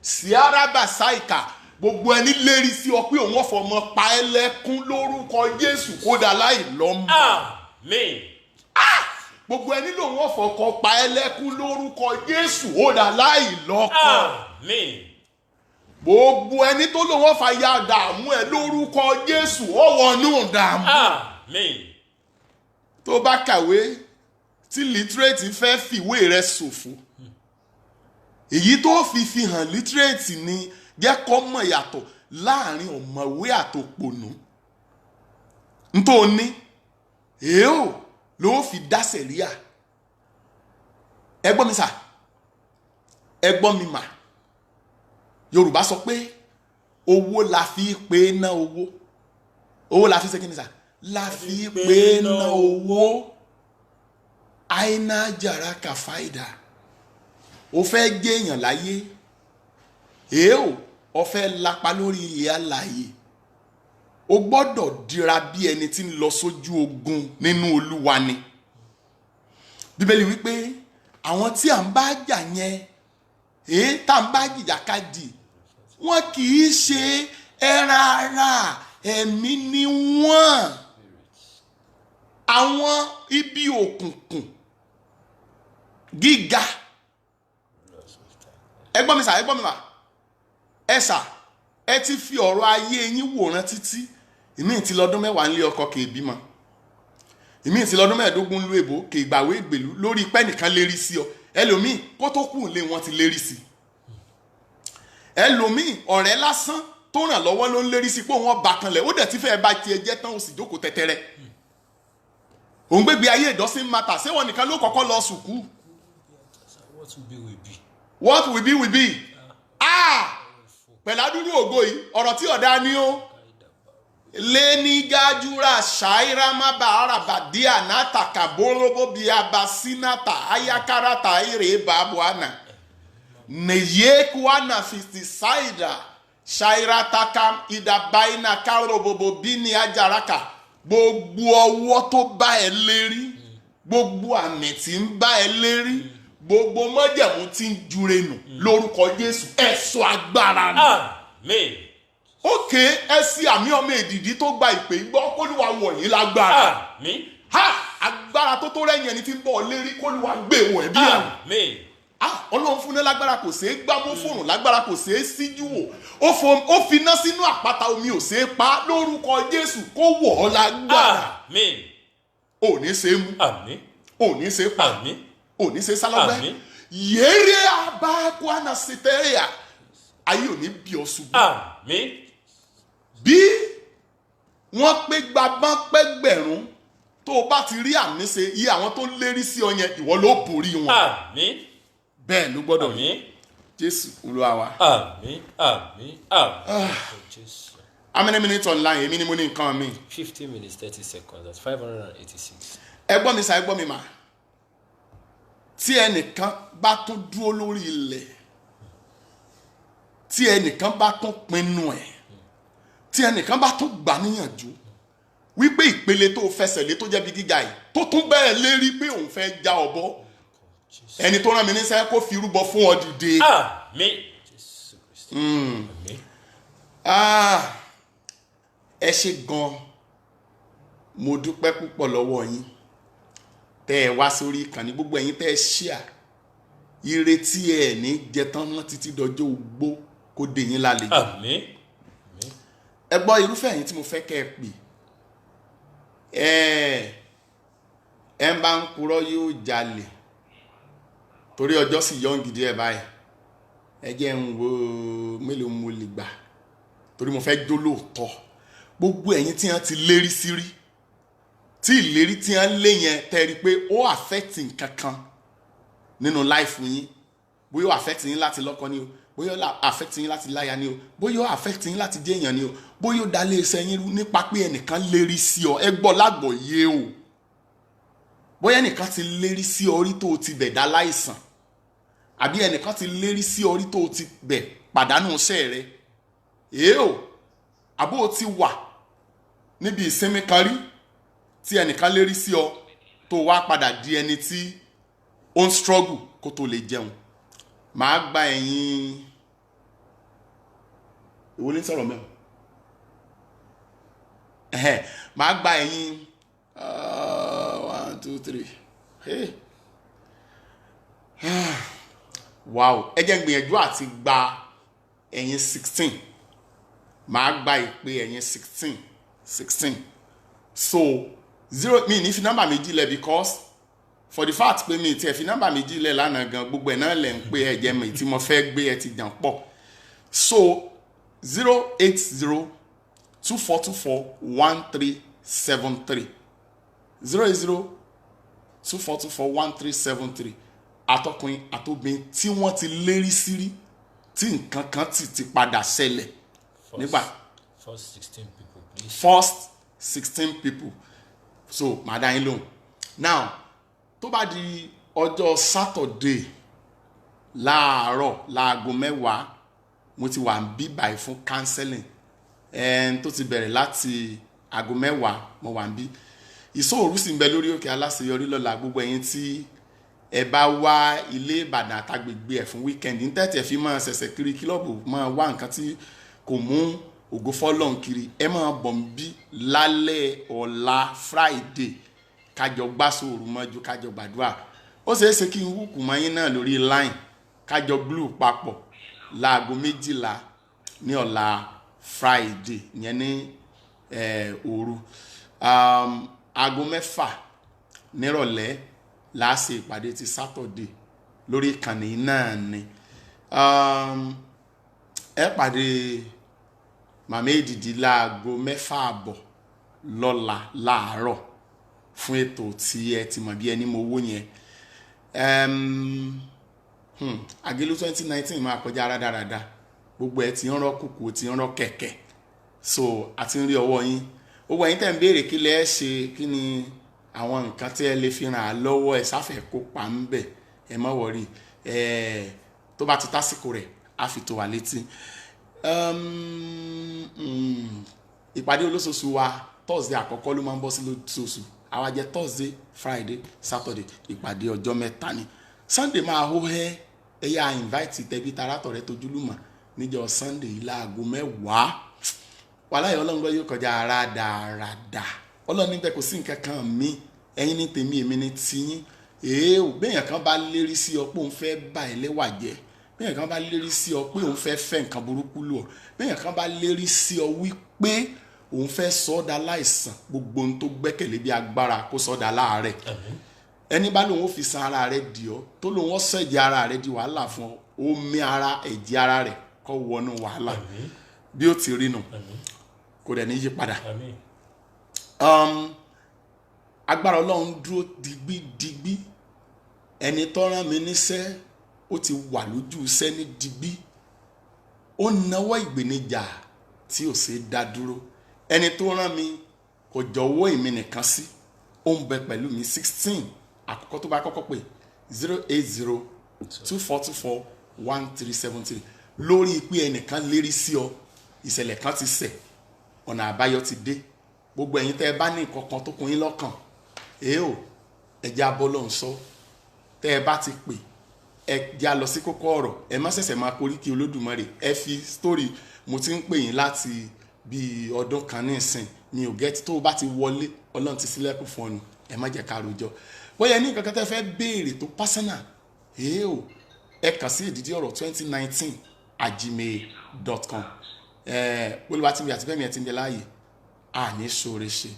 sí araba saika gbogbo ẹni lérí sí ọ pé òun ọ̀fọ̀mọ́ pa ẹ́ lẹ́kún lórúkọ Jésù kódà láì lọ́mọ. Amen. Gbogbo ẹni lòun ọ̀fọ̀kọ pa ẹ́ lẹ́kún lórúkọ Jésù kódà láì lọ́kọ. Amen. Gbogbo ẹni tó lòun ọ̀fà ya dààmú ẹ lórúkọ Jésù ó wọnú dààmú. Amen. Tó bá kàwé tí literate fẹ́ fìwé rẹ̀ ṣòfò èyí tó fi hàn literate ni jẹ́ kó mọ̀ yàtọ̀ láàrin ọ̀mọ̀wé àtòpònú ntòní ló fi dá sẹ̀ríà. ẹ gbọ́ mi sà ẹ gbọ́ mi mà Yorùbá sọ pé owó la fi pé ná owó la fi ṣe kí ni sà la fi pé ná owó aina jara kàfáìdà ó fẹ́ jẹ́ èèyàn láyé ó fẹ́ lápá lórí ilẹ̀ alààyè ó gbọ́dọ̀ dira bí ẹni tí ń lọ sójú ogun nínú Olúwa ni. Bíbélì wípé àwọn tí à ń bá jà yẹn tá à ń bá jìjàkadì wọn kì í ṣe ẹran ara ẹ̀mí ni wọ́n. Àwọn ibi òkùnkùn gíga ẹ gbọ́ mi sà ẹ gbọ́ mi mà ẹ sà ẹ ti fi ọ̀rọ̀ ayé yín wòran títí ìmí ti lọ́dún 10 nílé ọkọ kì í bímọ ìmí ti lọ́dún 15 lú èbó kì í gbàwé ìgbèlú lórí pẹ́ nìkan lérí sí ọ ẹlòmíì kó tó kù lé wọn ti lérí sí ẹlòmíì ọ̀rẹ́ lásán tó ràn lọ́wọ́ ló ń lérí sí pé wọ́n bá kanlẹ̀ ó dẹ̀ ti fẹ́ bá tiẹ̀ jẹ́ tán ó sì jókòó tẹ́tẹ́rẹ́ òun gbégbé ayé ìdọ́sìn mata ṣé wọn nìkan ló kọ́kọ́ lọ sùkú. What will be will be. Pẹ̀lú adúrú ògo yìí ọ̀rọ̀ tí ọ̀dá ni ó lé ní gájúra ṣáírá má bá ara bàdíà náta kàbólóbó bí abasínátà ayákárátà èrè bàbúánà nèyékuánà fìtì ṣáìdà ṣáírá takam ìdàbáínà káròbòbò bí ní ajaraka gbogbo ọwọ́ tó bá ẹ lérí gbogbo àmì tí ń bá ẹ lérí gbogbo mọ́jẹ̀mú tí ń jure nù lórúkọ Jésù ẹ̀sọ́ agbára nù. Amen. Ókè ẹ sí àmì ọmọ èdìdí tó gba ìpè gbọ́ kólúwa wọ̀nyí lágbára. Amen. Agbára tó rẹ̀yìn ẹni tí ń bọ̀ lérí kólúwa gbé wọ̀ ẹ́ bí ẹ̀. Amen. Ọlọ́run fún ní lágbára kò ṣeé gbámú fòrùn lágbára kò ṣeé síjú wò ó finá sínú àpáta omi ò ṣeé pa lórúkọ Jésù kó wọ̀ ọ́ lágbára. Amen. Ò ní ṣe mú. Amen. Ò ní ṣe pa. Amen. Ò ní ṣe sálọ́gbẹ́. Yèrè abákwánà sítẹ́yà ayé ò ní bí ọ ṣubú. Amen. Bí wọ́n pé gbàgbọ́n pẹ́gbẹ̀rún tó o bá ti rí àmì ṣe iye àwọn tó lérí sí ọ yẹn ìwọ ló borí wọn. Amen. Bẹ́ẹ̀ ló gbọ́dọ̀ rí. Jésù Olúwa wa. Amen. Amen. Amen. Jesus. How many minutes online? Èmi ni mo ní nǹkan mi. 50 minutes 30 seconds. That's 586. Ẹ gbọ́ mi sà ẹ gbọ́ mi mà. Tí ẹnìkan bá tún dúró lórí ilẹ̀ tí ẹnìkan bá tún pinnu ẹ̀ tí ẹnìkan bá tún gbà níyànjú wípé ìpele tó fẹsẹ̀ lé tó jẹ́ bí gíga yìí tó tún bẹ́ẹ̀ lérí pé òun fẹ́ já ọ bọ́ ẹni tó rán mi níṣẹ́ kó fi rúbọ fún ọ dìde. Àmín. Jésù Kristi. Àmín. Ẹ ṣé gan mo dúpẹ́ púpọ̀ lọ́wọ́ yín tẹ́ ẹ wá sórí ìkànnì gbogbo ẹ̀yin tẹ́ ẹ ṣíà ìrètí ẹ ní jẹ tán mọ́ títí dọjọ́ ogbó kó dé yín lálejò. Àmín. Ẹ gbọ́ irúfẹ́ ẹ̀yin tí mo fẹ́ kẹ́ ẹ pè ẹ ń bá ń purọ́ yóò jalè torí ọjọ́ sì yọ̀ ń gidi ẹ̀ báyìí ẹ jẹ́ ń wo mélòó mo lè gbà torí mo fẹ́ jó lóòótọ́ gbogbo ẹ̀yin tí wọ́n ti lérí sí rí tí ìlérí tí wọ́n lé yẹn tẹ́ rí pé ó affect nǹkan kan nínú life yín bóyá ó affect yín láti lọ́kọ ni o bóyá ó affect yín láti láya ni o bóyá ó affect yín láti jẹ́ èèyàn ni o bóyá ó dalé iṣẹ́ yín rú nípa pé ẹnìkan lérí sí ọ ẹ gbọ́ lágbọ̀ọ́yé o bóyá ẹnìkan ti lérí sí ọ rí tó o ti bẹ̀ dá láìsàn àbí ẹnìkan ti lérí sí ọ rí tó o ti bẹ̀ pàdánù iṣẹ́ rẹ èèó àbó o ti wà níbi ìsinmi kan rí tí ẹnìkan lérí sí ọ tó wá padà di ẹni tí ó ń struggle kó tó lè jẹun màá gba ẹ̀yin ìwọ ní sọ̀rọ̀ mẹ́wàá màá gba ẹ̀yin 1 2 3 hey. Wow ẹ jẹ́ n gbìyànjú àti gba ẹ̀yin 16 màá gba ìpè ẹ̀yin 16 so 0 mi ní fi nọ́mbà méjì lẹ̀ because for the fact pé mi ti ẹ̀ fi nọ́mbà méjì lẹ̀ lánàá gan gbogbo ẹ̀ náà lẹ̀ ń pé ẹ̀jẹ̀ mi tí mo fẹ́ gbé ẹ ti jàn pọ̀ so 080 2424 1373 080 2424 1373 àtọkùnrin àtobìnrin tí wọ́n ti lérí sírí tí nǹkan kan ti padà ṣẹlẹ̀ nígbà First 16 people, please. first 16 people so màá dá yín lóhùn now tó bá di ọjọ́ Saturday láàárọ̀ láago 10 mo ti wà ń bí báyìí fún counseling tó ti bẹ̀rẹ̀ láti aago 10 mo wà ń bí ìsọ̀rù sì ń bẹ lórí òkè aláṣeyọrí lọ́la gbogbo ẹ̀yin tí ẹ bá wá ilé Ìbàdàn àtàgbègbè ẹ̀ fún weekend ní tẹ́tẹ̀ fi máa ṣẹ̀ṣẹ̀ kiri kílọ̀bù máa wá nǹkan tí kò mú ògo fọ́lọ́run kiri ẹ máa bọ̀ ń bí lálẹ́ ọ̀la Friday kájọ gbásòrò mọ́jú kájọ gbàdúrà ó ṣeé ṣe kí n wúkù mọ́ yín náà lórí line kájọ glue papọ̀ láago 12 ní ọ̀la Friday yẹn ní òru aago 6 nírọ̀lẹ́ láàṣẹ ìpàdé ti Saturday lórí ìkànnì náà ni ẹ pàdé màmá èdìdí láago 6:30 lọ́la láàárọ̀ fún ètò tí ẹ ti mọ̀ bí ẹni mo wó yẹn Àgélú 2019 máa kọjá rádaràda gbogbo ẹ ti ń rọ kùkù ti ń rọ kẹ̀kẹ́ so àti ń rí ọwọ́ yín gbogbo ẹ̀yin tẹ́ ń béèrè kí lẹ ṣe kí ni àwọn nǹkan tí ẹ lè fi ràn á lọ́wọ́ ẹ sáfẹ́ kópa ń bẹ̀ ẹ má wọrí tó bá ti tásìkò rẹ̀ á fi tó wà létí ìpàdé olóṣooṣù wa Thursday àkọ́kọ́ ló máa ń bọ́ sí lóṣooṣù àwa jẹ́ Thursday Friday Saturday ìpàdé ọjọ́ 3 ni Sunday máa hó ẹ̀yà invite tẹ̀bí tarátọ̀ rẹ tojúlùmọ̀ níjọ́ Sunday yìí láago 10 wàláyé Ọlọ́run gbọ́ yóò kọjá rádaràdà Ọlọ́run níbẹ̀ kò sí nǹkan kan mi ẹ̀yin ní tèmi èmi ní tiyín béèyàn kan bá lérí sí ọ pé òun fẹ́ bà ẹ́ lẹ́wà jẹ́ béèyàn kan bá lérí sí ọ pé òun fẹ́ fẹ́ nǹkan burúkú lù ọ́ béèyàn kan bá lérí sí ọ wípé òun fẹ́ sọ ọ́ dà láìsàn gbogbo ohun tó gbẹ́kẹ̀lé bí agbára kó sọ ọ́ dà láàárẹ̀ ẹni bá lòun ó fi san ara rẹ̀ dì ọ́ tó lòun ó sọ ẹ̀jẹ̀ ara rẹ̀ di wàhálà fún ọ omi ara ẹ̀jẹ̀ ara rẹ̀ kó wọnú wàhálà bí ó ti rí nù kò dẹ̀ ní yí padà agbára Ọlọ́run dúró digbidigbi ẹni tó rán mi níṣẹ́ ó ti wà lójú iṣẹ́ ní digbí ó náwó ìgbénijà tí ò ṣe dá dúró ẹni tó rán mi kò jọ̀wọ́ èmi nìkan sí ó ń bẹ pẹ̀lú mi 16 àkọ́kọ́ tó bá kọ́kọ́ pè 080 2424 1373 lórí pé ẹnìkan lérí sí ọ ìṣẹ̀lẹ̀ kan ti ṣẹ̀ ọ̀nà àbáyọ ti dé gbogbo ẹ̀yin tẹ́ ẹ bá ní nǹkan kan tó kún yín lọ́kàn o ẹ̀jẹ̀ abọ́lọ́hún sọ tẹ́ ẹ bá ti pè ẹ já lọ sí kókó ọ̀rọ̀ ẹ má ṣẹ̀ṣẹ̀ máa koríki Olódùmarè ẹ fi story mo ti ń pè yín láti bíi ọdún kan ní ìsìn mi ò gẹ́tí tó o bá ti wọlé Ọlọ́run ti sílẹ̀kùn fún ọ nù ẹ má jẹ́ ká rojọ́ bóyá ní nǹkan kan tẹ́ fẹ́ béèrè tó personal o ẹ kàn sí Èdìdí Ọ̀rọ̀ 2019@gmail.com Olúwa tí mi àti bẹ́ẹ̀ mi ẹ ti ń bẹ láàyè a ní sóore ṣe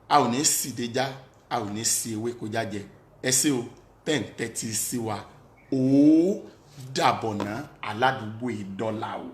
a ò ní sì déjà a ò ní sí ewé kó jájẹ ẹ ṣé o tẹ́ǹtẹ́ ti sí wa ó dàbọ̀ ná aládùúgbò ìdọ́là o.